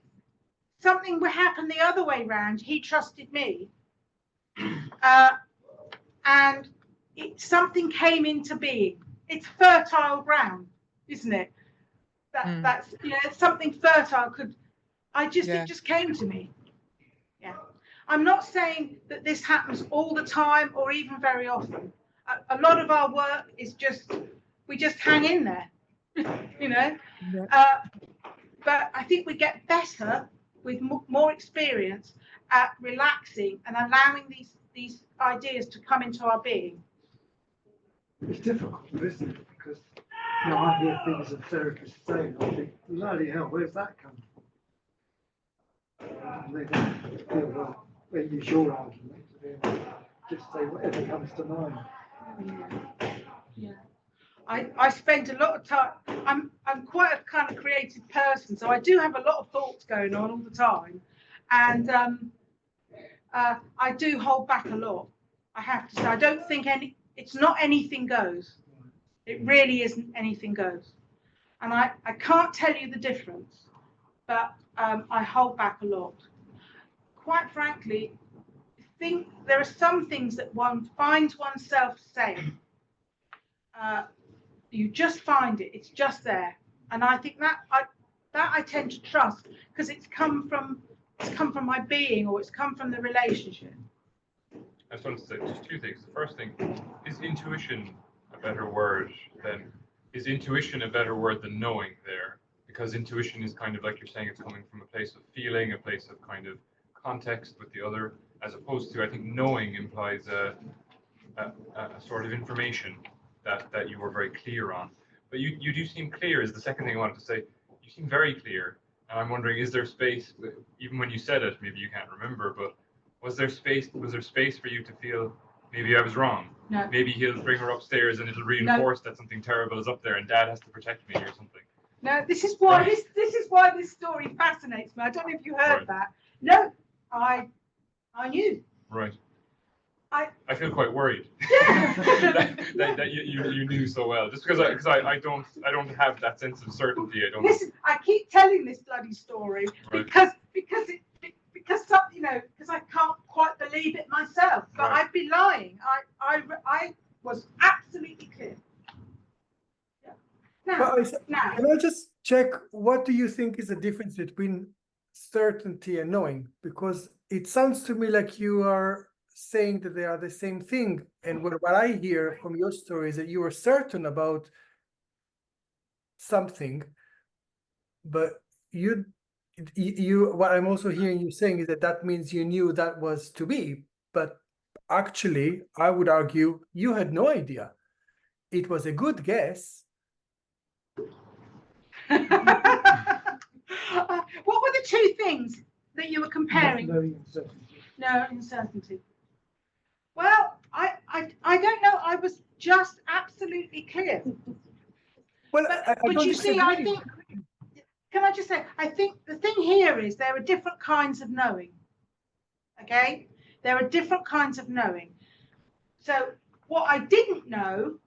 something would happen the other way round. He trusted me. And something came into being. It's fertile ground, isn't it? That's, you know, something fertile it just came to me. Yeah. I'm not saying that this happens all the time or even very often. A lot of our work is we just hang in there, you know. But I think we get better with more experience at relaxing and allowing these ideas to come into our being.
It's difficult, isn't it? Because you know, I hear things that therapists say, and I think, bloody hell, where's that come from? And they don't feel, well, they use your argument to be able to just say whatever comes to mind.
Yeah. I spend a lot of time. I'm quite a kind of creative person, so I do have a lot of thoughts going on all the time, and I do hold back a lot. I have to say, I don't think it's not anything goes. It really isn't anything goes, and I can't tell you the difference, but I hold back a lot. Quite frankly, I think there are some things that one finds oneself saying. You just find it; it's just there, and I think that I tend to trust because it's come from my being, or it's come from the relationship.
I just wanted to say just two things. The first thing is intuition a better word than knowing there? Because intuition is kind of like you're saying, it's coming from a place of feeling, a place of kind of context with the other, as opposed to, I think, knowing implies a sort of information that you were very clear on. But you do seem clear is the second thing I wanted to say. You seem very clear. And I'm wondering, is there space, even when you said it, maybe you can't remember, but was there space for you to feel maybe I was wrong?
No.
Maybe he'll bring her upstairs and it'll reinforce that something terrible is up there and dad has to protect me or something.
No, this is why this story fascinates me. I don't know if you heard that. No, I knew.
Right. I feel quite worried.
Yeah.
that you knew so well. Just because I don't have that sense of certainty. I don't.
Listen, I keep telling this bloody story because you know, because I can't quite believe it myself. But I'd be lying. I was absolutely clear. Yeah. Now,
can I just check, what do you think is the difference between certainty and knowing? Because it sounds to me like you are saying that they are the same thing, and what I hear from your story is that you are certain about something, but you what I'm also hearing you saying is that means you knew that was to be, but actually I would argue you had no idea. It was a good guess.
What were the two things that you were comparing? No uncertainty. Well, I don't know. I was just absolutely clear.
Well,
but you see, I think. Can I just say? I think the thing here is there are different kinds of knowing. Okay, there are different kinds of knowing. So what I didn't know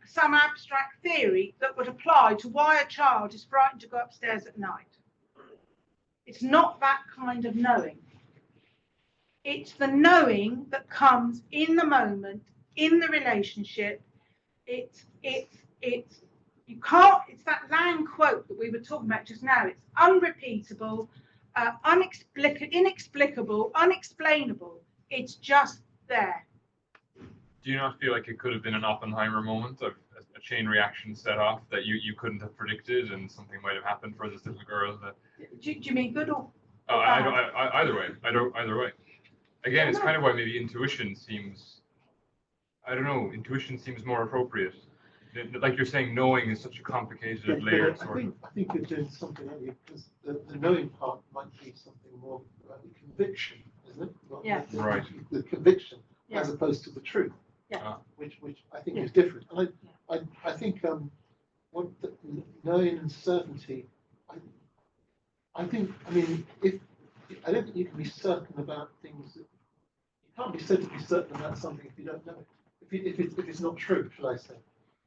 some abstract theory that would apply to why a child is frightened to go upstairs at night. It's not that kind of knowing. It's the knowing that comes in the moment, in the relationship, It's you can't. It's that Lang quote that we were talking about just now. It's unrepeatable, inexplicable, unexplainable. It's just there.
Do you not feel like it could have been an Oppenheimer moment of a chain reaction set off that you couldn't have predicted, and something might have happened for this little girl? That
Do you mean good or?
Either way. Either way. Again, it's kind of why maybe intuition seems. I don't know. Intuition seems more appropriate. Like you're saying, knowing is such a complicated layered sort of.
I think you're doing something earlier, because the knowing part might be something more about the conviction, isn't it?
Yeah.
Right.
The conviction,
Yeah.
as opposed to the truth.
Yeah.
Which I think is different. And I think what the knowing and certainty. I mean, I don't think you can be certain about things. You can't be said to be certain about something if you don't know it. If it's not true, shall I say?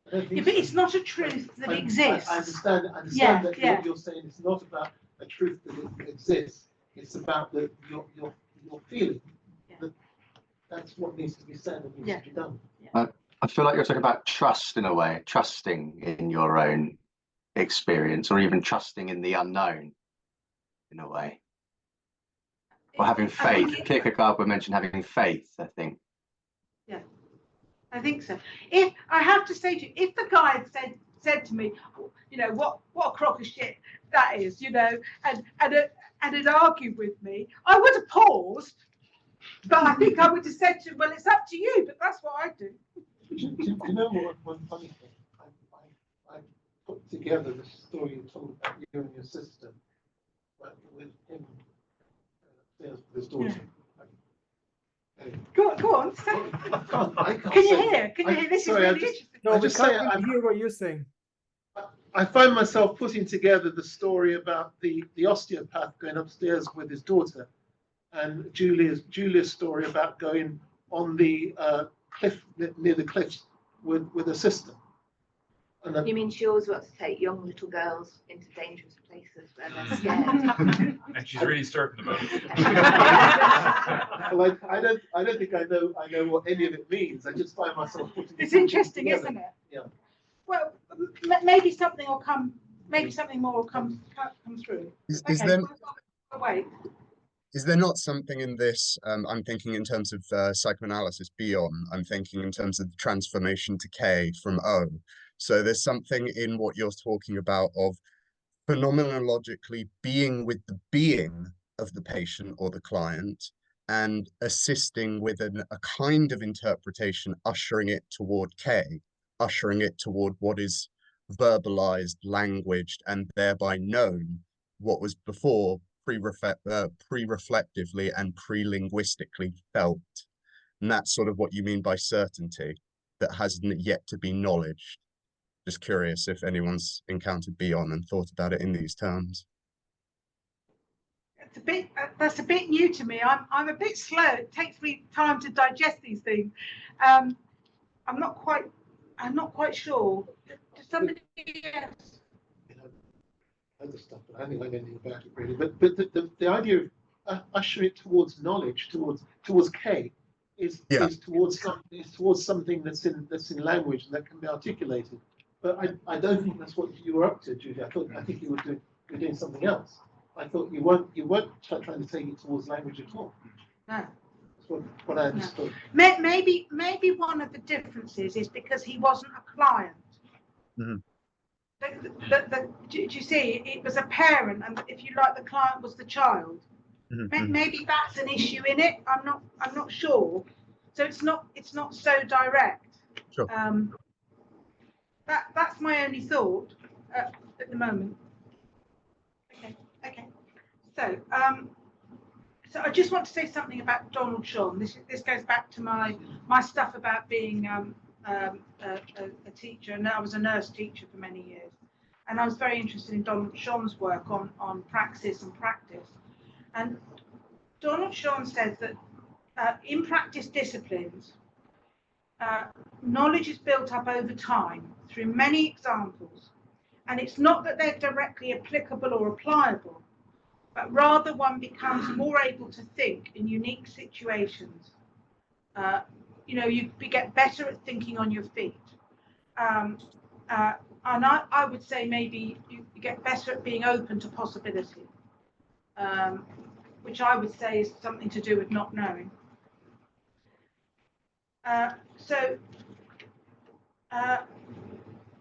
But it's not a truth that exists.
I understand that you're saying it's not about a truth that it exists. It's about your feeling. That's what needs to be said and needs to be done.
I feel like you're talking about trust in a way, trusting in your own experience, or even trusting in the unknown in a way. Or having faith. Kierkegaard would mention having faith, I think.
Yeah, I think so. If I have to say to you, if the guy had said to me, you know, what a crock of shit that is, you know, and had argued with me, I would have paused. But I think I would have said to him, well, it's up to you, but that's what I do.
Do you know one funny thing? I put together the story you told about you and your sister, with him, with his daughter. Yeah.
Go on.
I can't
Can you
say,
hear? Can you hear? This
sorry,
is really interesting.
No, we can't hear what you're saying.
I find myself putting together the story about the osteopath going upstairs with his daughter, and Julia's story about going on the cliff near the cliffs with her sister. And
you mean she always wants to take young little girls into dangerous places where they're scared?
And she's really certain about it.
Like I don't think I know what any of it means. I just find myself putting.
It's interesting, together. Isn't it?
Yeah.
Well, maybe something will come. Maybe something more will come through.
Is
there? Wait.
Is there not something in this? I'm thinking in terms of psychoanalysis beyond. I'm thinking in terms of the transformation to K from O. So there's something in what you're talking about of phenomenologically being with the being of the patient or the client and assisting with a kind of interpretation, ushering it toward K, ushering it toward what is verbalized, languaged, and thereby known, what was before pre-reflectively and pre-linguistically felt. And that's sort of what you mean by certainty that hasn't yet to be knowledged. Just curious if anyone's encountered beyond and thought about it in these terms.
It's a bit. That's a bit new to me. I'm a bit slow. It takes me time to digest these things. I'm not quite sure. Does somebody else?
Other stuff, but I don't think I know anything about it really. But the idea of ushering it towards knowledge, towards K, is towards something that's in language and that can be articulated. But I don't think that's what you were up to, Julia. I think you were doing something else. I thought you weren't trying to take it towards language at all.
No.
That's what I understood.
No. Maybe one of the differences is because he wasn't a client.
Mm-hmm.
Do you see? It was a parent, and if you like, the client was the child.
Mm-hmm.
Maybe that's an issue in it. I'm not sure. So it's not so direct.
Sure.
That's my only thought at the moment. Okay. So I just want to say something about Donald Sean. This goes back to my stuff about being a teacher, and I was a nurse teacher for many years, and I was very interested in Donald Sean's work on praxis and practice. And Donald Sean says that in practice disciplines, knowledge is built up over time through many examples, and it's not that they're directly applicable or applicable, but rather one becomes more able to think in unique situations. You get better at thinking on your feet. And I would say maybe you get better at being open to possibility, which I would say is something to do with not knowing.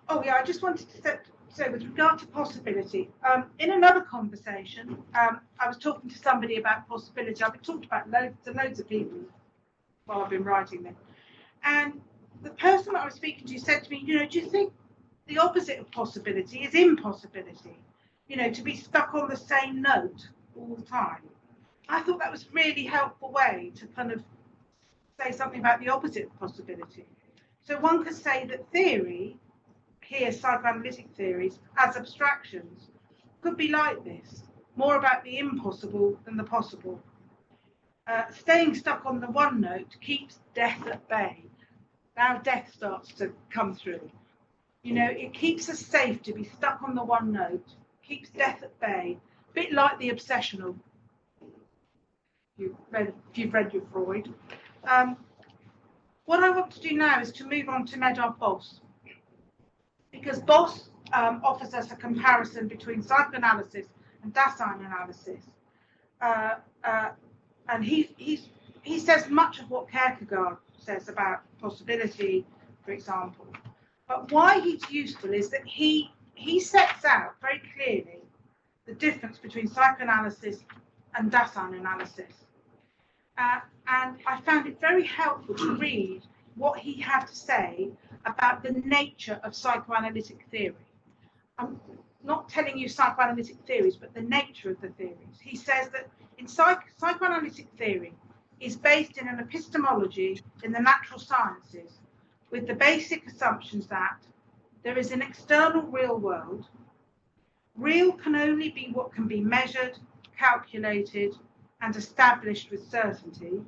Oh yeah, I just wanted to say with regard to possibility, in another conversation, I was talking to somebody about possibility. I've been talking about loads and loads of people while I've been writing them. And the person that I was speaking to said to me, you know, do you think the opposite of possibility is impossibility? You know, to be stuck on the same note all the time. I thought that was a really helpful way to kind of say something about the opposite of possibility. So one could say that theory, here psychoanalytic theories, as abstractions, could be like this, more about the impossible than the possible. Staying stuck on the one note keeps death at bay. Now death starts to come through. You know, it keeps us safe to be stuck on the one note, keeps death at bay, a bit like the obsessional. If you've read your Freud. What I want to do now is to move on to Boss, because Boss offers us a comparison between psychoanalysis and Dasein analysis, and he says much of what Kierkegaard says about possibility, for example. But why he's useful is that he sets out very clearly the difference between psychoanalysis and Dasein analysis. And I found it very helpful to read what he had to say about the nature of psychoanalytic theory. I'm not telling you psychoanalytic theories, but the nature of the theories. He says that in psychoanalytic theory is based in an epistemology in the natural sciences, with the basic assumptions that there is an external real world. Real can only be what can be measured, calculated, and established with certainty.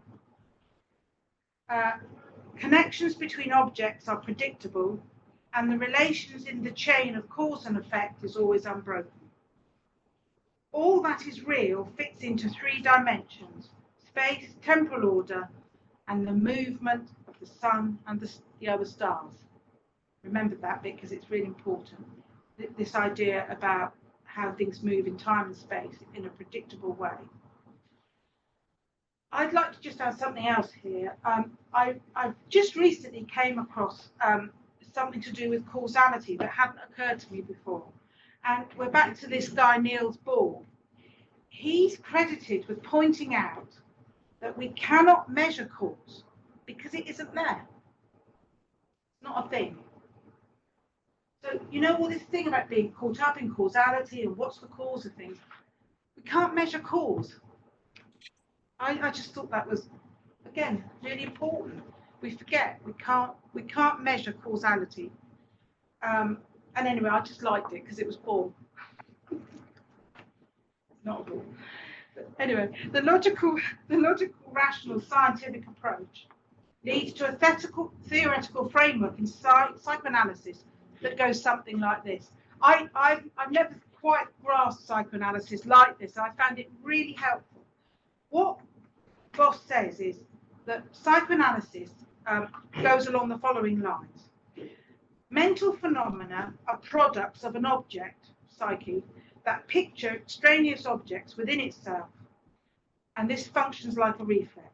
Connections between objects are predictable, and the relations in the chain of cause and effect is always unbroken. All that is real fits into 3 dimensions: space, temporal order, and the movement of the sun and the other stars. Remember that bit because it's really important. This idea about how things move in time and space in a predictable way. I'd like to just add something else here. I just recently came across something to do with causality that hadn't occurred to me before. And we're back to this guy, Niels Bohr. He's credited with pointing out that we cannot measure cause because it isn't there. It's not a thing. So, you know, all this thing about being caught up in causality and what's the cause of things. We can't measure cause. I just thought that was, again, really important. We forget we can't measure causality. And anyway, I just liked it because it was Bohr. Not a Bohr. But anyway, the logical, rational, scientific approach leads to a theoretical framework in psychoanalysis that goes something like this. I've never quite grasped psychoanalysis like this. I found it really helpful. What Boss says is that psychoanalysis goes along the following lines. Mental phenomena are products of an object, psyche, that picture extraneous objects within itself, and this functions like a reflex.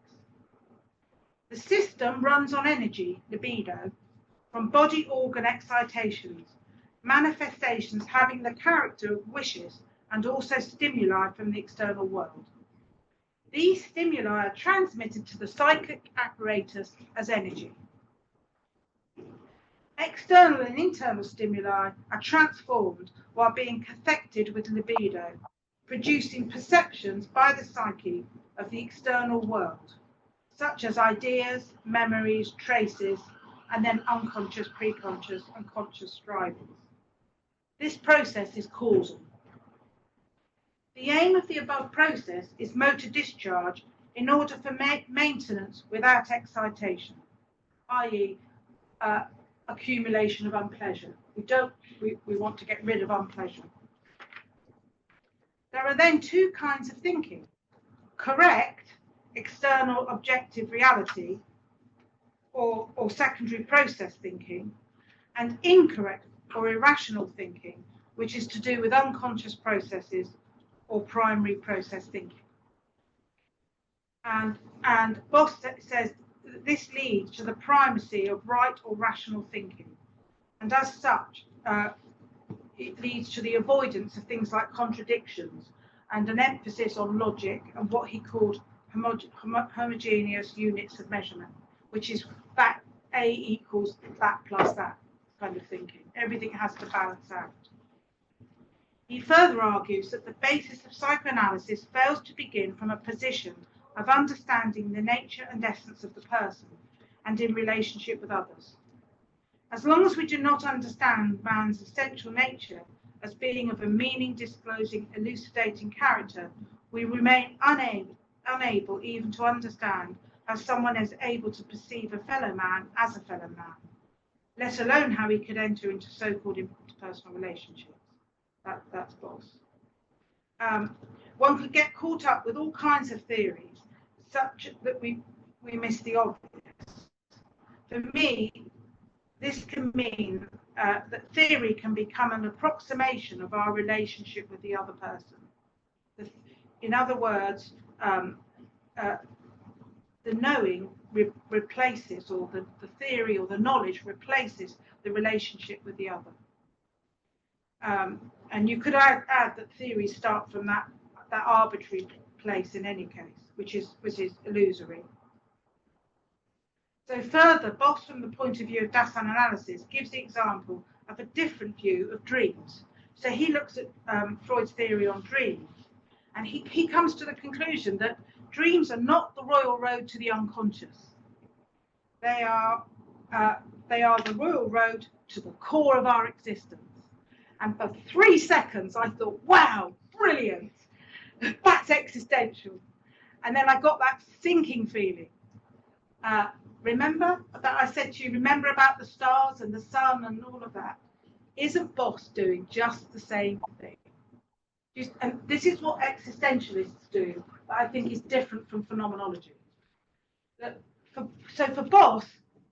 The system runs on energy, libido, from body organ excitations, manifestations having the character of wishes and also stimuli from the external world. These stimuli are transmitted to the psychic apparatus as energy. External and internal stimuli are transformed while being cathected with libido, producing perceptions by the psyche of the external world, such as ideas, memories, traces, and then unconscious, preconscious, and conscious strivings. This process is causal. The aim of the above process is motor discharge in order for maintenance without excitation, i.e. Accumulation of unpleasure. We want to get rid of unpleasure. There are then 2 kinds of thinking: correct, external objective reality, or secondary process thinking, and incorrect or irrational thinking, which is to do with unconscious processes or primary process thinking. And Boss says that this leads to the primacy of right or rational thinking, and as such, it leads to the avoidance of things like contradictions and an emphasis on logic and what he called homogeneous units of measurement, which is that A equals that plus that kind of thinking. Everything has to balance out. He further argues that the basis of psychoanalysis fails to begin from a position of understanding the nature and essence of the person and in relationship with others. As long as we do not understand man's essential nature as being of a meaning, disclosing, elucidating character, we remain unable even to understand how someone is able to perceive a fellow man as a fellow man, let alone how he could enter into so-called interpersonal relationships. That's Boss. One could get caught up with all kinds of theories, such that we miss the obvious. For me, this can mean that theory can become an approximation of our relationship with the other person. In other words, the knowing replaces, or the theory or the knowledge replaces the relationship with the other. And you could add that theories start from that arbitrary place in any case, which is illusory. So further, Boss, from the point of view of Dasein analysis, gives the example of a different view of dreams. So he looks at Freud's theory on dreams, and he comes to the conclusion that dreams are not the royal road to the unconscious. They are the royal road to the core of our existence. And for 3 seconds, I thought, wow, brilliant. That's existential. And then I got that sinking feeling. Remember that I said to you, remember about the stars and the sun and all of that? Isn't Boss doing just the same thing? And this is what existentialists do, that I think is different from phenomenology. So for Boss,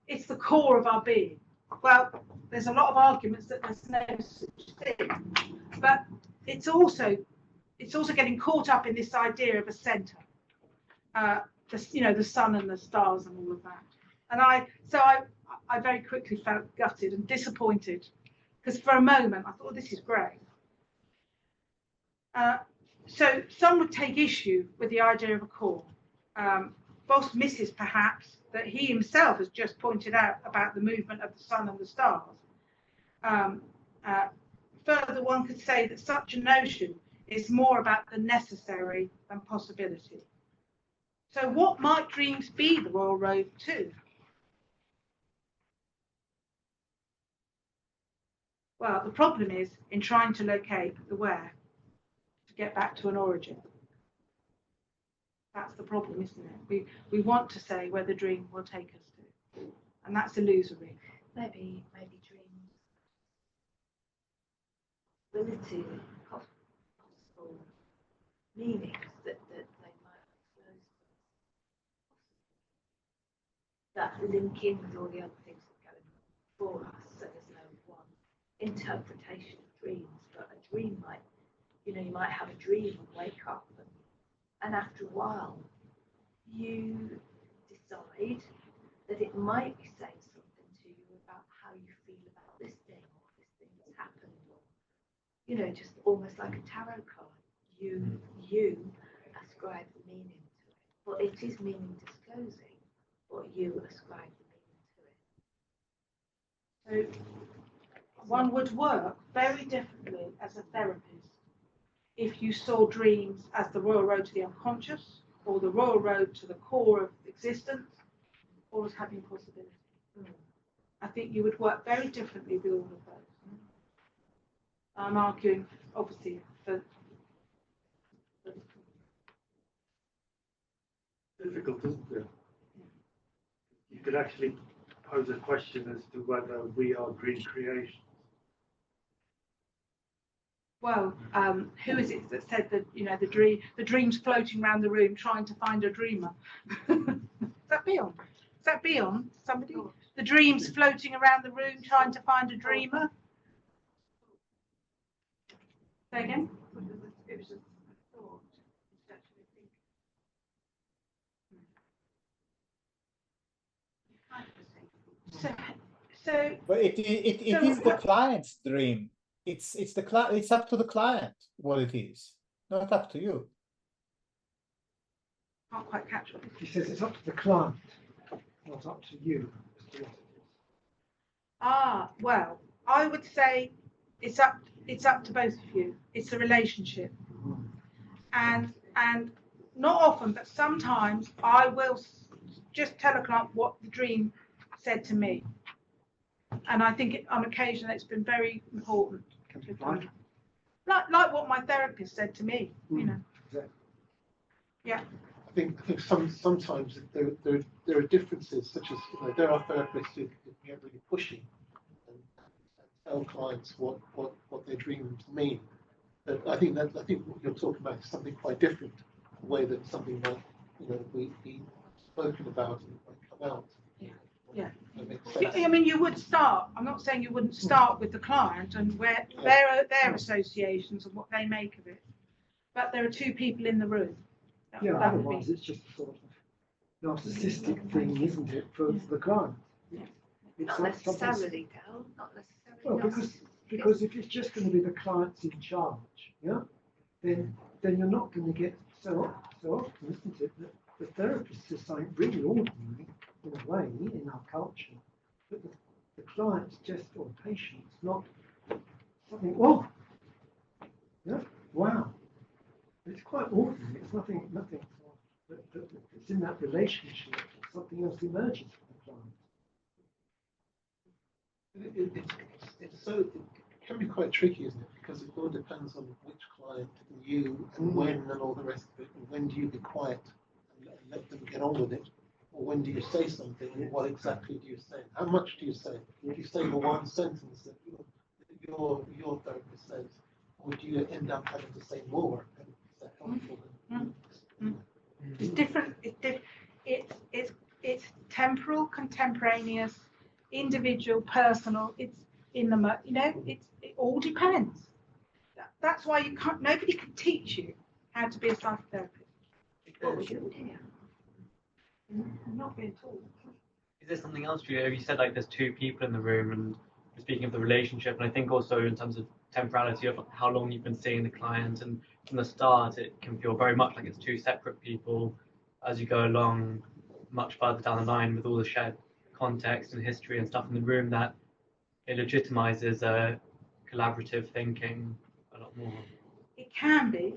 it's the core of our being. Well, there's a lot of arguments that there's no such thing, but it's also getting caught up in this idea of a centre, the sun and the stars and all of that. And I very quickly felt gutted and disappointed, because for a moment I thought, oh, this is great. So some would take issue with the idea of a core. Boss misses perhaps that he himself has just pointed out about the movement of the sun and the stars. Further, one could say that such a notion is more about the necessary than possibility. So what might dreams be the royal road to? Well, the problem is in trying to locate the where, to get back to an origin. That's the problem, isn't it? We want to say where the dream will take us to, and that's illusory.
Maybe dreams, possibility, possible meanings that they might expose that link in with all the other things that go for us. So there's no one interpretation of dreams, but a dream might, you might have a dream and wake up, and after a while, you decide that it might be saying something to you about how you feel about this thing or this thing that's happened, or just almost like a tarot card. You ascribe the meaning to it, but it is meaning disclosing, but you ascribe the meaning to it.
So one would work very differently as a therapist if you saw dreams as the royal road to the unconscious, or the royal road to the core of existence, or as having possibility. I think you would work very differently with all of those. I'm arguing, obviously, for
difficult, isn't it? You could actually pose a question as to whether we are dream creation.
Well, who is it that said that the dream's floating around the room trying to find a dreamer? Is that Beyond? Somebody? the dreams floating around the room trying to find a dreamer. Say again?
It was a thought. It's actually thinking.
So
But it is the client's dream. It's it's up to the client what it is, not up to you.
Can't quite catch what
He says it's up to the client, not up to you.
Well, I would say it's up to both of you. It's a relationship, and not often, but sometimes I will just tell a client what the dream said to me, and I think on occasion it's been very important. Like what my therapist said to me, you know.
Exactly.
Yeah.
I think sometimes there are differences, such as there are therapists who get really pushy and tell clients what their dreams mean. But I think what you're talking about is something quite different, the way that something might be spoken about and might come out.
Yeah. I mean, you would start. I'm not saying you wouldn't start with the client and where their associations and what they make of it, but there are two people in the room.
Yeah, otherwise it's just a sort of narcissistic thing, isn't it, for the client? It's
not necessarily, Del. Not necessarily.
Well, because if it's just going to be the client's in charge, yeah, then you're not going to get so often, isn't it, that the therapist is something really ordinary in a way in our culture, but the client's just, or the patient's not something. Oh, yeah, wow. It's quite ordinary. It's nothing. But it's in that relationship. Something else emerges from the client.
It can be quite tricky, isn't it? Because it all depends on which client and you and when and all the rest of it. And when do you be quiet and let them get on with it, or when do you say something and what exactly do you say? How much do you say? Do you say the one sentence that your therapist says, or do you end up having to say more?
It's different. It's temporal, contemporaneous, individual, personal. It's in the it all depends. That's why you can't. Nobody can teach you how to be a psychotherapist. What we do here. I'm not being taught.
Is there something else, Julia? You said like there's two people in the room, and speaking of the relationship, and I think also in terms of temporality of how long you've been seeing the client, and from the start it can feel very much like it's two separate people. As you go along much further down the line with all the shared context and history and stuff in the room, that it legitimizes collaborative thinking a lot more.
It can be,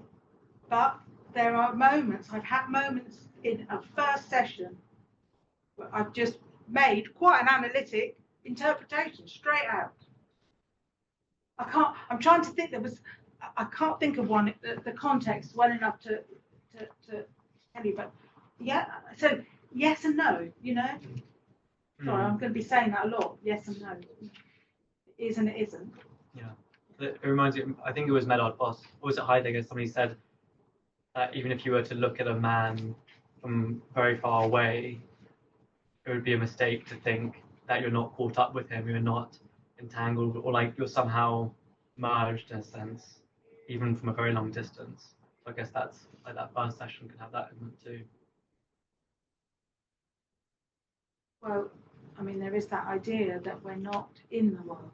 but there are moments, I've had moments in a first session where I've just made quite an analytic interpretation straight out. I'm trying to think, I can't think of one, the context well enough to tell you, but yeah, so yes and no, Sorry, I'm going to be saying that a lot, yes and no. It is and it isn't.
Yeah, it reminds me, I think it was Medard Boss, or was it Heidegger, somebody said that even if you were to look at a man from very far away, it would be a mistake to think that you're not caught up with him, you're not entangled, or like you're somehow merged in a sense, even from a very long distance. So I guess that's like that first session can have that element too.
Well, I mean, there is that idea that we're not in the world.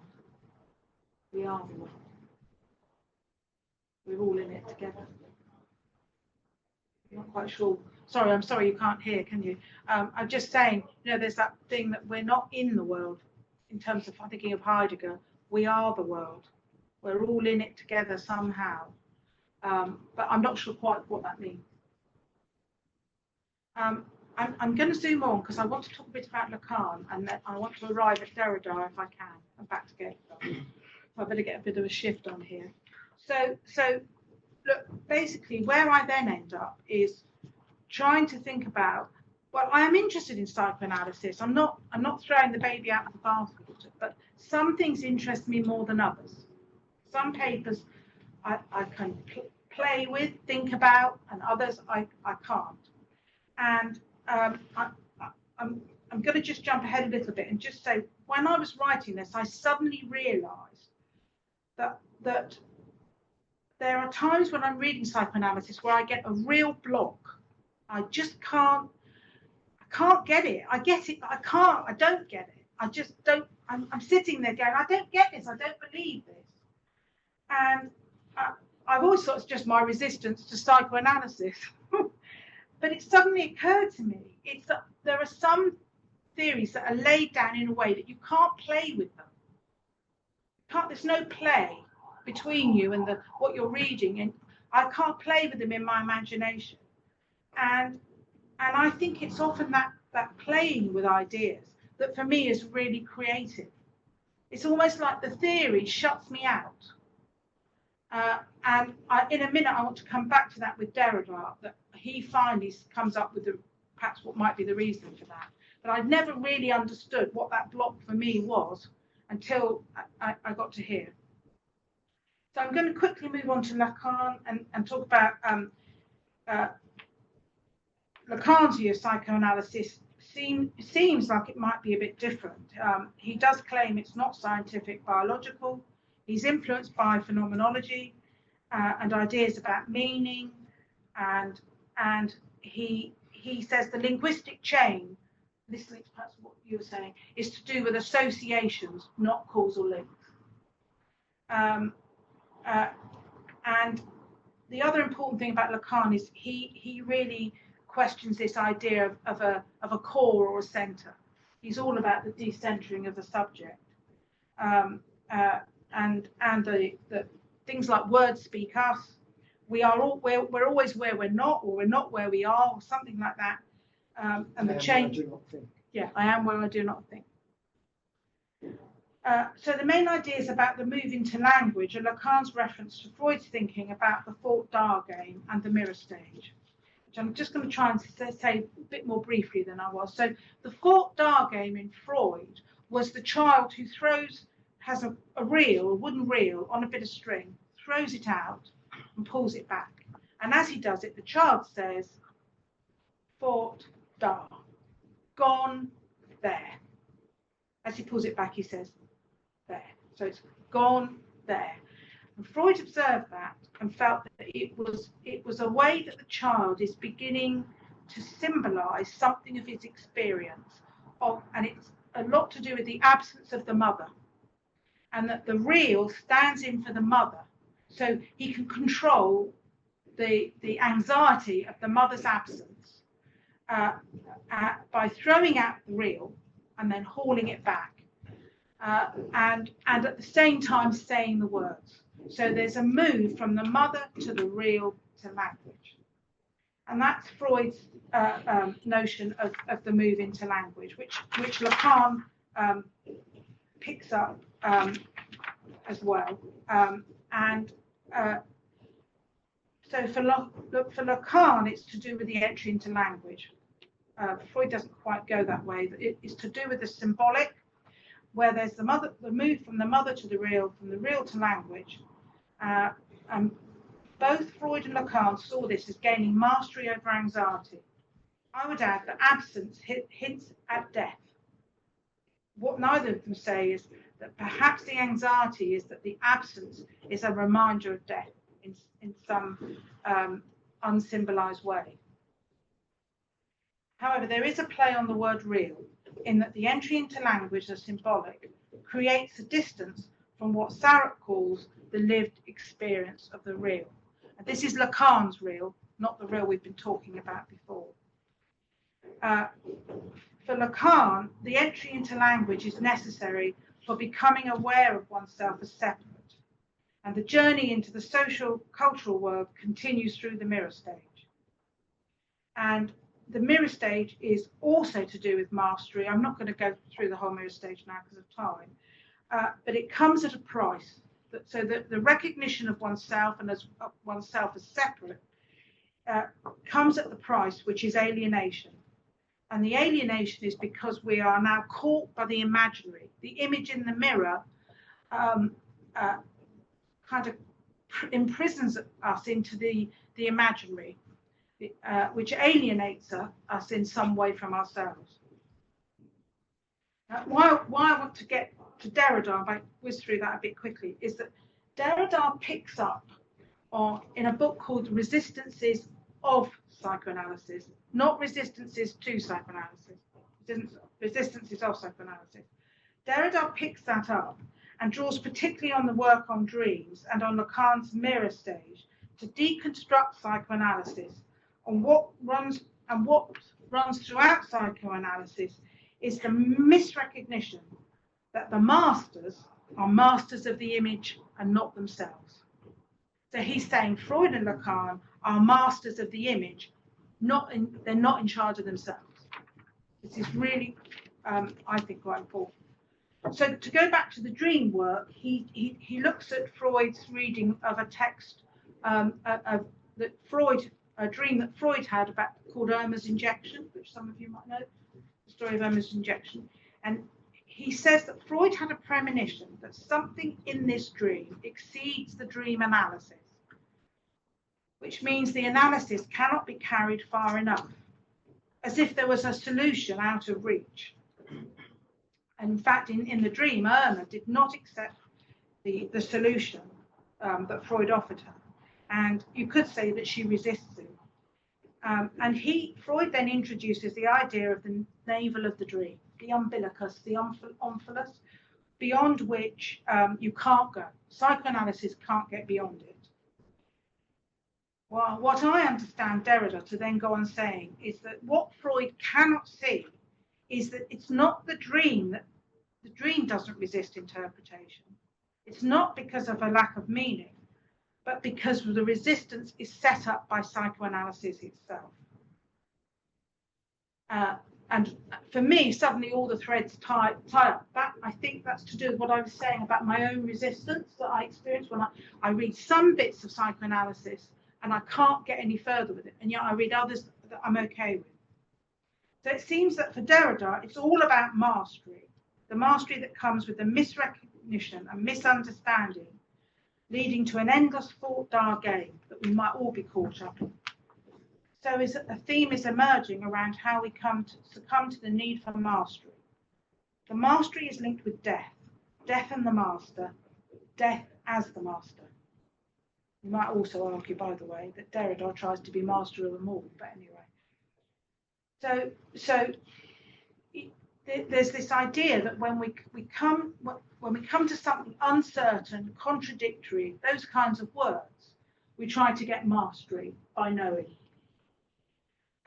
We are the world. We're all in it together. I'm not quite sure. Sorry, I'm sorry you can't hear, can you? I'm just saying, there's that thing that we're not in the world. In terms of, I'm thinking of Heidegger, we are the world. We're all in it together somehow. But I'm not sure quite what that means. I'm going to zoom on because I want to talk a bit about Lacan, and then I want to arrive at Derrida if I can, and back to Kierkegaard. So I better get a bit of a shift on here. So look, basically where I then end up is trying to think about, well, I am interested in psychoanalysis. I'm not throwing the baby out of the bathwater, but some things interest me more than others. Some papers I can play with, think about, and others I can't. And I'm going to just jump ahead a little bit and just say, when I was writing this, I suddenly realised that there are times when I'm reading psychoanalysis where I get a real block. I just can't get it. I get it, but I don't get it. I just don't, I'm sitting there going, I don't get this, I don't believe this. And I've always thought it's just my resistance to psychoanalysis. But it suddenly occurred to me, it's that there are some theories that are laid down in a way that you can't play with them. There's no play between you and what you're reading, and I can't play with them in my imagination. And I think it's often that playing with ideas that for me is really creative. It's almost like the theory shuts me out. And in a minute, I want to come back to that with Derrida, that he finally comes up with perhaps what might be the reason for that. But I'd never really understood what that block for me was until I got to here. So I'm going to quickly move on to Lacan and talk about Lacan's view of psychoanalysis. Seems like it might be a bit different. He does claim it's not scientific, biological. He's influenced by phenomenology and ideas about meaning, and he says the linguistic chain, this links perhaps what you were saying, is to do with associations, not causal links. And the other important thing about Lacan is he really questions this idea of a core or a centre. He's all about the decentering of the subject, and the things like words speak us. We're always where we're not, or we're not where we are, or something like that. And the change. Yeah, I am where I do not think. So the main ideas about the move into language are Lacan's reference to Freud's thinking about the thought-dar game and the mirror stage, which I'm just going to try and say a bit more briefly than I was. So the thought-dar game in Freud was the child who has a wooden reel on a bit of string, throws it out and pulls it back. And as he does it, the child says, thought-dar, gone there. As he pulls it back, he says, there. So it's gone there. And Freud observed that and felt that it was a way that the child is beginning to symbolize something of his experience and it's a lot to do with the absence of the mother, and that the real stands in for the mother, so he can control the anxiety of the mother's absence by throwing out the real and then hauling it back. And at the same time saying the words. So there's a move from the mother to the real to language. And that's Freud's notion of the move into language, which Lacan picks up as well. So for Lacan, it's to do with the entry into language. Freud doesn't quite go that way, but it is to do with the symbolic, where there's the move from the mother to the real, from the real to language. And both Freud and Lacan saw this as gaining mastery over anxiety. I would add that absence hints at death. What neither of them say is that perhaps the anxiety is that the absence is a reminder of death in some unsymbolized way. However, there is a play on the word real, in that the entry into language as symbolic creates a distance from what Sartre calls the lived experience of the real. And this is Lacan's real, not the real we've been talking about before. For Lacan, the entry into language is necessary for becoming aware of oneself as separate. And the journey into the social, cultural world continues through the mirror stage. And the mirror stage is also to do with mastery. I'm not going to go through the whole mirror stage now because of time, but it comes at a price. So that the recognition of oneself and as oneself as separate comes at the price, which is alienation. And the alienation is because we are now caught by the imaginary. The image in the mirror kind of imprisons us into the imaginary, which alienates us in some way from ourselves. why I want to get to Derrida, if I whiz through that a bit quickly, is that Derrida picks up in a book called Resistances of Psychoanalysis, not Resistances to Psychoanalysis, Resistances of Psychoanalysis. Derrida picks that up and draws particularly on the work on dreams and on Lacan's mirror stage to deconstruct psychoanalysis. And what runs throughout psychoanalysis is the misrecognition that the masters are masters of the image and not themselves. So he's saying Freud and Lacan are masters of the image, they're not in charge of themselves. This is really, I think, quite important. So to go back to the dream work, he looks at Freud's reading of a text a dream that Freud had about called Irma's injection, which some of you might know, the story of Irma's injection. And he says that Freud had a premonition that something in this dream exceeds the dream analysis, which means the analysis cannot be carried far enough, as if there was a solution out of reach. And in fact, in the dream, Irma did not accept the solution that Freud offered her. And you could say that she resisted. And Freud then introduces the idea of the navel of the dream, the umbilicus, the omphalos, beyond which you can't go. Psychoanalysis can't get beyond it. Well, what I understand Derrida to then go on saying is that what Freud cannot see is that it's not the dream that the dream doesn't resist interpretation. It's not because of a lack of meaning, but because the resistance is set up by psychoanalysis itself. And for me, suddenly all the threads tie up. I think that's to do with what I was saying about my own resistance that I experience when I read some bits of psychoanalysis and I can't get any further with it, and yet I read others that I'm okay with. So it seems that for Derrida, it's all about mastery, the mastery that comes with the misrecognition and misunderstanding, leading to an endless fought-dar game that we might all be caught up in. So a theme is emerging around how we succumb to the need for mastery. The mastery is linked with death and the master, death as the master. You might also argue, by the way, that Derrida tries to be master of them all, but anyway. So there's this idea that when we come to something uncertain, contradictory, those kinds of words, we try to get mastery by knowing.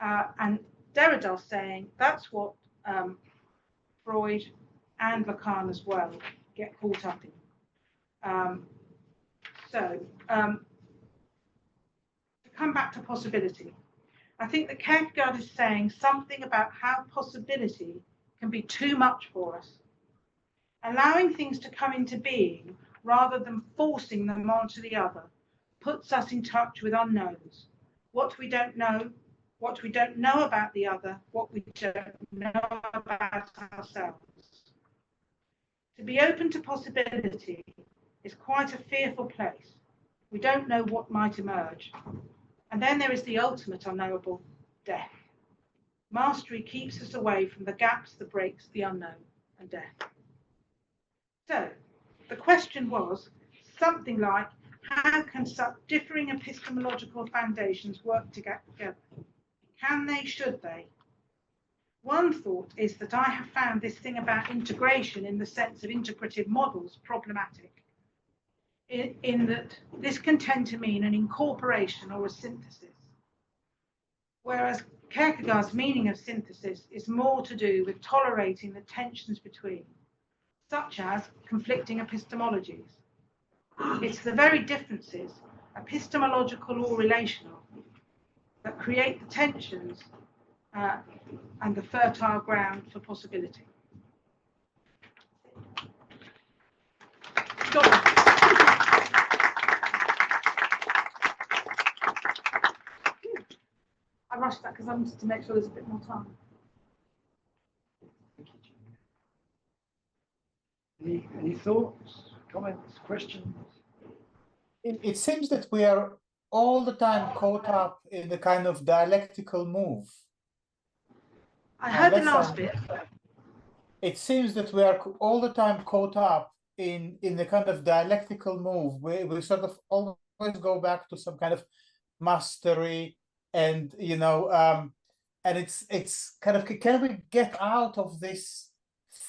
And Derrida's saying that's what Freud and Lacan as well get caught up in. To come back to possibility, I think that Kierkegaard is saying something about how possibility can be too much for us. Allowing things to come into being rather than forcing them onto the other puts us in touch with unknowns, what we don't know about the other, what we don't know about ourselves. To be open to possibility is quite a fearful place. We don't know what might emerge. And then there is the ultimate unknowable, death. Mastery keeps us away from the gaps, the breaks, the unknown, and death. So the question was something like, how can such differing epistemological foundations work together? Can they, should they? One thought is that I have found this thing about integration in the sense of integrative models problematic, in that this can tend to mean an incorporation or a synthesis, whereas Kierkegaard's meaning of synthesis is more to do with tolerating the tensions between, such as conflicting epistemologies. It's the very differences, epistemological or relational, that create the tensions and the fertile ground for possibility. I rushed that because I wanted to make sure there's a bit more time.
Thank you, Julia. Any thoughts, comments, questions?
It seems that we are all the time caught up in the kind of dialectical move.
I heard the last bit.
it seems that we are all the time caught up in the kind of dialectical move. We sort of always go back to some kind of mastery, and and it's kind of, can we get out of this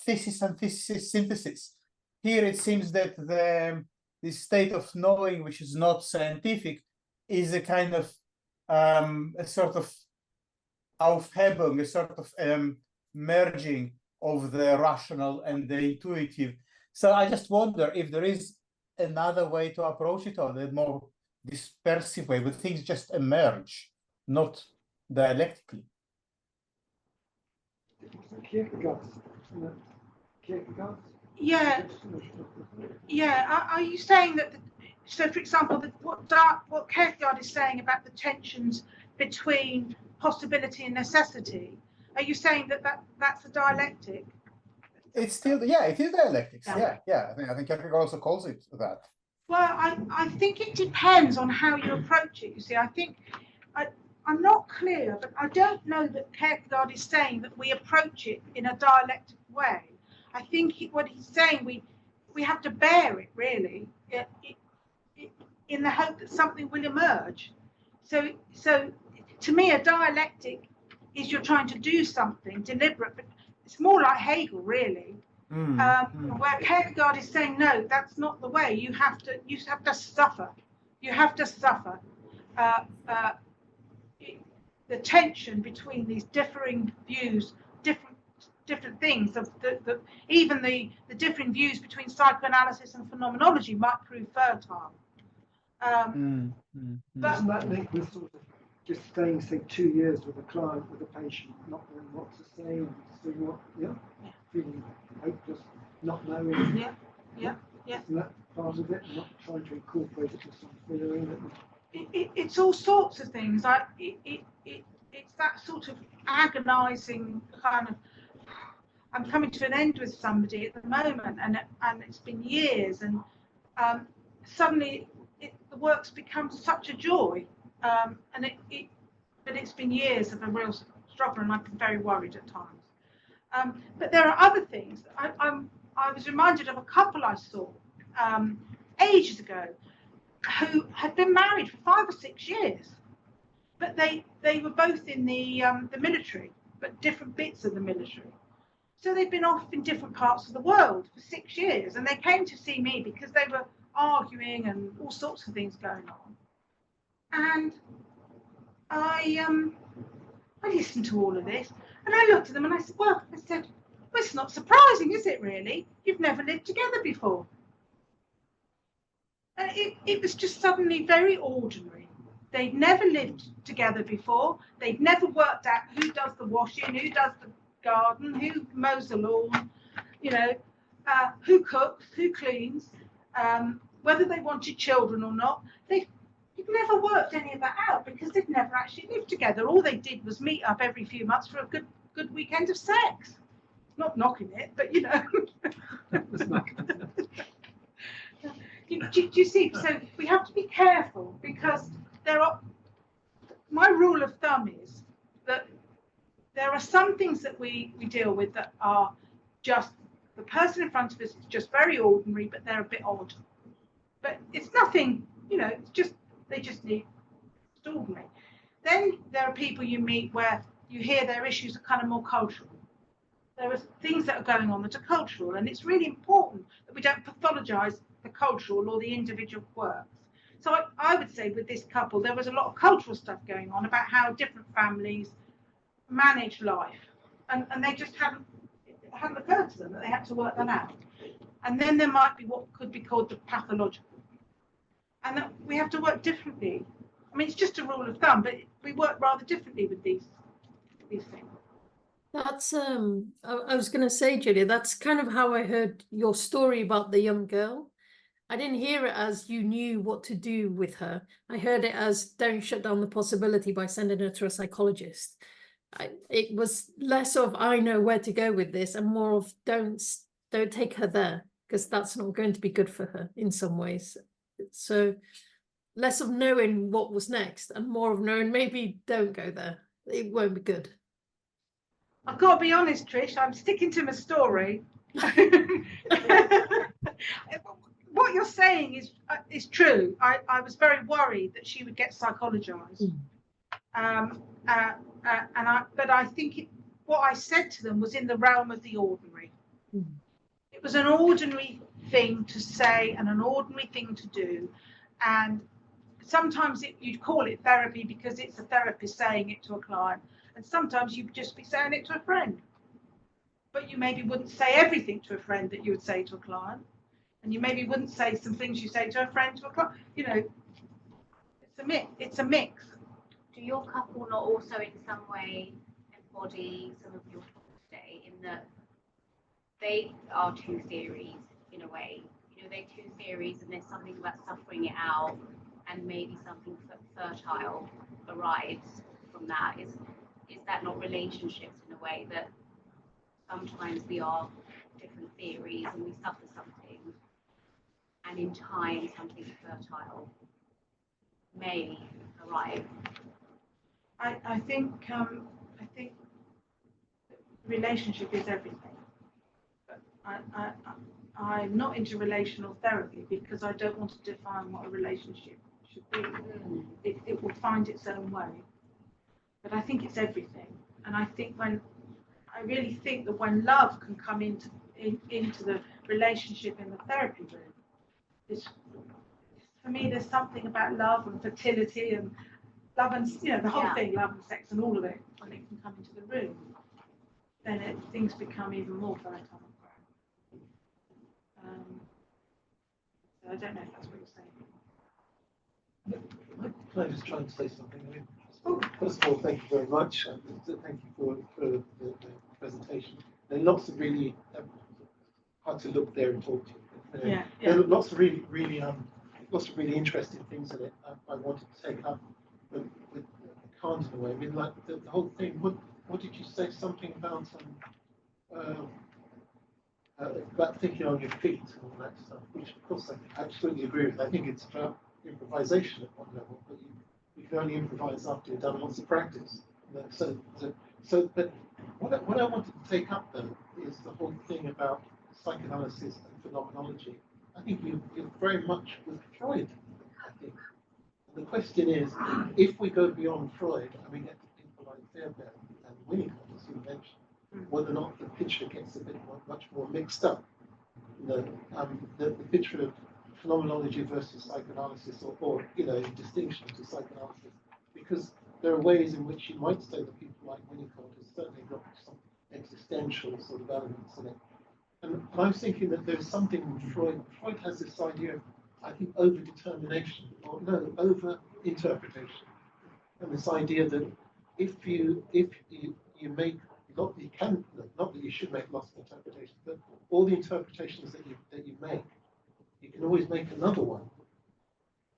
thesis and thesis synthesis? Here it seems that the state of knowing, which is not scientific, is a kind of a sort of Aufhebung, a sort of merging of the rational and the intuitive. So I just wonder if there is another way to approach it, or the more dispersive way, where things just emerge, not dialectically.
Kierkegaard.
Yeah. Are you saying that? So, for example, what Kierkegaard is saying about the tensions between possibility and necessity, are you saying that's a dialectic?
It's still, yeah, it is dialectics. Yeah. I think Kierkegaard also calls it that.
Well, I think it depends on how you approach it. You see, I think I'm not clear, but I don't know that Kierkegaard is saying that we approach it in a dialectic way. I think what he's saying, we have to bear it, really, in the hope that something will emerge. So to me, a dialectic is you're trying to do something deliberate, but it's more like Hegel, really, where Kierkegaard is saying, no, that's not the way. You have to suffer. You have to suffer the tension between these differing views, different things. Even the differing views between psychoanalysis and phenomenology might prove fertile. But
doesn't that link with sort of just staying, say, 2 years with a client, with a patient, not knowing what to say, and seeing what, feeling hopeless, not knowing?
Yeah.
Isn't that part of it? Not trying to incorporate it with some theory that
it's all sorts of things. It's that sort of agonising kind of. I'm coming to an end with somebody at the moment, and it's been years, and suddenly the work's become such a joy, but it's been years of a real struggle, and I've been very worried at times. But there are other things. I was reminded of a couple I saw ages ago who had been married for 5 or 6 years, but they were both in the military, but different bits of the military. So they'd been off in different parts of the world for 6 years, and they came to see me because they were arguing and all sorts of things going on. And I listened to all of this, and I looked at them and I said, well, it's not surprising, is it really? You've never lived together before. And it was just suddenly very ordinary. They'd never lived together before. They'd never worked out who does the washing, who does the garden, who mows the lawn, who cooks, who cleans, whether they wanted children or not. They'd never worked any of that out because they'd never actually lived together. All they did was meet up every few months for a good weekend of sex. Not knocking it, but do you see? So we have to be careful, because my rule of thumb is that there are some things that we deal with that are just, the person in front of us is just very ordinary, but they're a bit odd. But it's nothing, it's just, they just need, it's ordinary. Then there are people you meet where you hear their issues are kind of more cultural. There are things that are going on that are cultural, and it's really important that we don't pathologise the cultural or the individual quirks. So I would say with this couple, there was a lot of cultural stuff going on about how different families manage life, and they just hadn't occurred to them that they had to work that out. And then there might be what could be called the pathological, and that we have to work differently. I mean, it's just a rule of thumb, but we work rather differently with these things.
That's I was going to say, Julia, that's kind of how I heard your story about the young girl. I didn't hear it as you knew what to do with her. I heard it as don't shut down the possibility by sending her to a psychologist. It was less of I know where to go with this, and more of don't take her there, because that's not going to be good for her in some ways. So less of knowing what was next and more of knowing maybe don't go there. It won't be good.
I've got to be honest, Trish, I'm sticking to my story. What you're saying is true. I was very worried that she would get psychologized. But I think what I said to them was in the realm of the ordinary. It was an ordinary thing to say and an ordinary thing to do. And sometimes you'd call it therapy because it's a therapist saying it to a client. And sometimes you'd just be saying it to a friend. But you maybe wouldn't say everything to a friend that you would say to a client. And you maybe wouldn't say some things you say to a friend to a client. You know, it's a mix.
Do your couple not also in some way embody some of your talk today, in that they are two theories in a way? You know, they're two theories and there's something about suffering it out, and maybe something fertile arrives from that. Is that not relationships in a way, that sometimes we are different theories and we suffer something, and in time something fertile may arrive?
I think relationship is everything. But I'm not into relational therapy because I don't want to define what a relationship should be. It will find its own way. But I think it's everything. And I really think that when love can come into the relationship in the therapy room, for me, there's something about love and fertility and love and, you know, the whole thing, love and sex and all of it, when it can come into the room, then things become even more fertile. So I don't know if that's what you're saying.
Can I just try and say something? I mean, first of all, thank you very much. And thank you for the presentation. There are lots of really hard to look there and talk to you. There are lots of really interesting things in it. I wanted to take up with Kant in a way. I mean, like the whole thing. What did you say? Something about thinking on your feet and all that stuff, which of course I absolutely agree with. I think it's about improvisation at one level, but you can only improvise after you've done lots of practice. But what I wanted to take up though is the whole thing about psychoanalysis and phenomenology. I think you're very much with Freud, I think. And the question is, if we go beyond Freud and we get to people like Fairbairn and Winnicott, as you mentioned, whether or not the picture gets a bit much more mixed up. The picture of phenomenology versus psychoanalysis, or you know, distinction to psychoanalysis, because there are ways in which you might say that people like Winnicott has certainly got some existential sort of elements in it. And I was thinking that there's something in Freud. Freud has this idea of, I think, over-determination, or no, over-interpretation. And this idea that if you make, not that you should make lots of interpretations, but all the interpretations that you make, you can always make another one,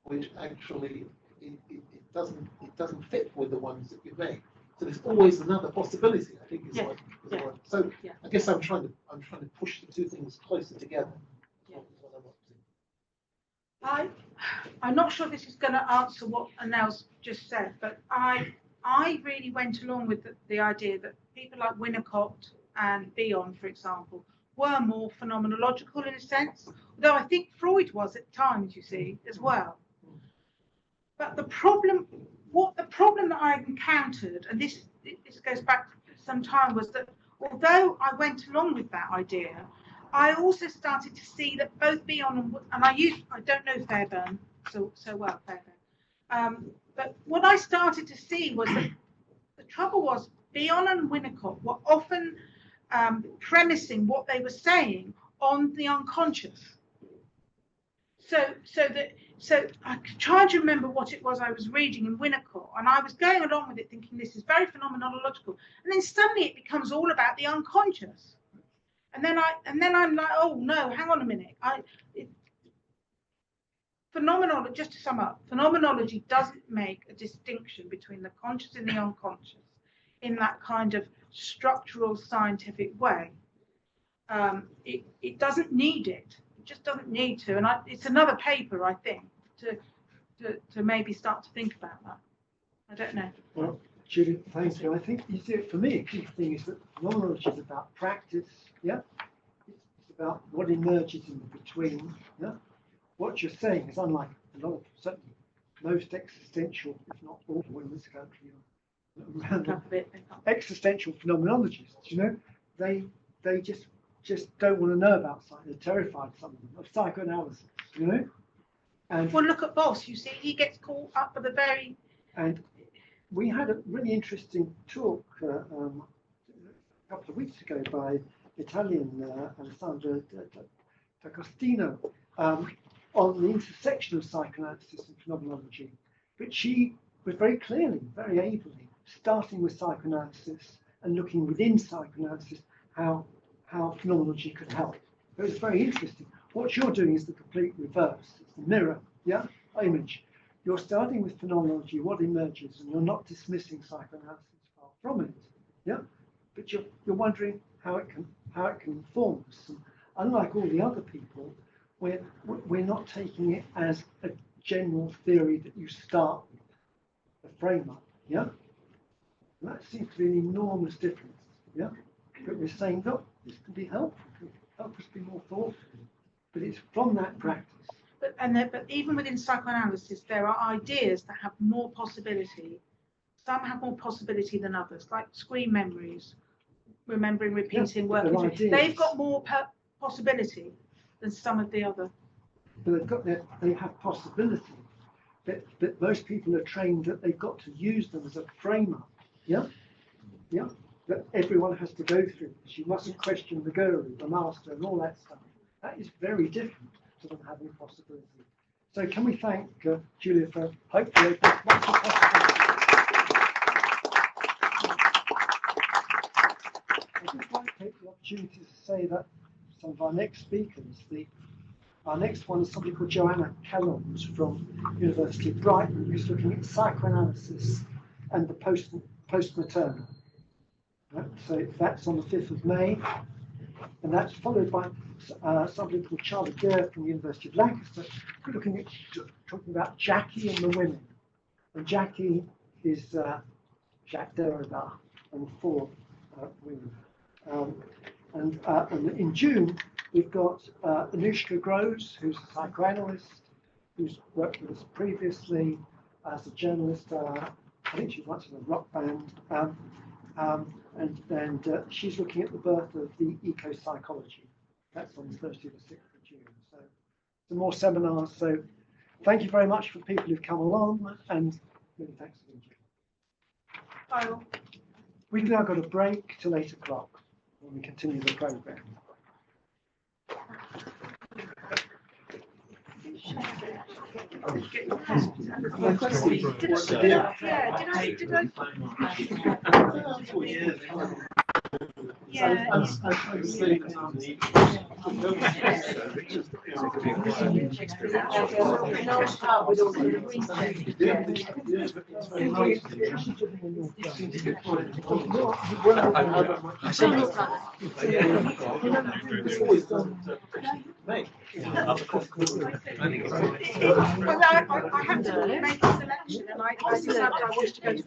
which actually it doesn't fit with the ones that you make. So there's always another possibility, I think, is what. So I guess I'm trying to push the two things closer together.
I'm not sure this is going to answer what Anel's just said, but I really went along with the idea that people like Winnicott and Bion, for example, were more phenomenological in a sense, though I think Freud was at times, you see, as well. But the problem that I encountered, and this goes back some time, was that although I went along with that idea, I also started to see that both Bion and I don't know Fairbairn so well, Fairbairn. But what I started to see was that the trouble was Bion and Winnicott were often premising what they were saying on the unconscious. So I tried to remember what it was I was reading in Winnicott, and I was going along with it thinking this is very phenomenological, and then suddenly it becomes all about the unconscious. And then I'm like, oh no, hang on a minute. Phenomenology, just to sum up, phenomenology doesn't make a distinction between the conscious and the unconscious in that kind of structural scientific way. It doesn't need it. It just doesn't need to. And it's another paper, I think, to maybe start to think about that. I don't know.
Well,
Julia, thank you. I think you see, for me, a key thing is that phenomenology is about practice. Yeah, it's about what emerges in between. Yeah, what you're saying is unlike a lot of, certainly most existential, if not all in this country, existential phenomenologists. You know, they just don't want to know about something. They're terrified, some of them, of psychoanalysis. You know, and
well, look at Boss. You see, he gets caught up for the very.
And we had a really interesting talk a couple of weeks ago by Italian Alessandra D'Agostino on the intersection of psychoanalysis and phenomenology. But she was very clearly, very ably, starting with psychoanalysis and looking within psychoanalysis how phenomenology could help. It was very interesting. What you're doing is the complete reverse. It's the mirror, yeah, image. You're starting with phenomenology, what emerges, and you're not dismissing psychoanalysis, far from it, yeah. But you're wondering how it can inform us. And unlike all the other people, we're not taking it as a general theory that you start with, a frame up, yeah. And that seems to be an enormous difference, yeah. But we're saying, look, this can be helpful, can help us be more thoughtful. But it's from that practice.
But even within psychoanalysis, there are ideas that have more possibility. Some have more possibility than others, like screen memories, remembering, repeating, working. They've got more possibility than some of the other.
But they have possibility. But most people are trained that they've got to use them as a frame up. Yeah, yeah. That everyone has to go through. You mustn't question the guru, the master, and all that stuff. That is very different to them having possibility. So can we thank Julia for hopefully opening lots of possibilities. I'd just like to take the opportunity to say that some of our next speakers, our next one is somebody called Joanna Kellogg from University of Brighton, who's looking at psychoanalysis and the post-maternal. Right? So that's on the 5th of May, and that's followed by somebody called Charlie Gere from the University of Lancaster, talking about Jackie and the women. And Jackie is Jacques Derrida and 4 women. And in June, we've got Anushka Groves, who's a psychoanalyst, who's worked with us previously as a journalist. I think she was once in a rock band. And she's looking at the birth of the eco-psychology. That's on Thursday the 6th of June. So some more seminars. So thank you very much for people who've come along, and many thanks for being here. We've now got a break till 8 o'clock when we continue the programme.
Well, I had to make a selection, and I decided I wanted to go to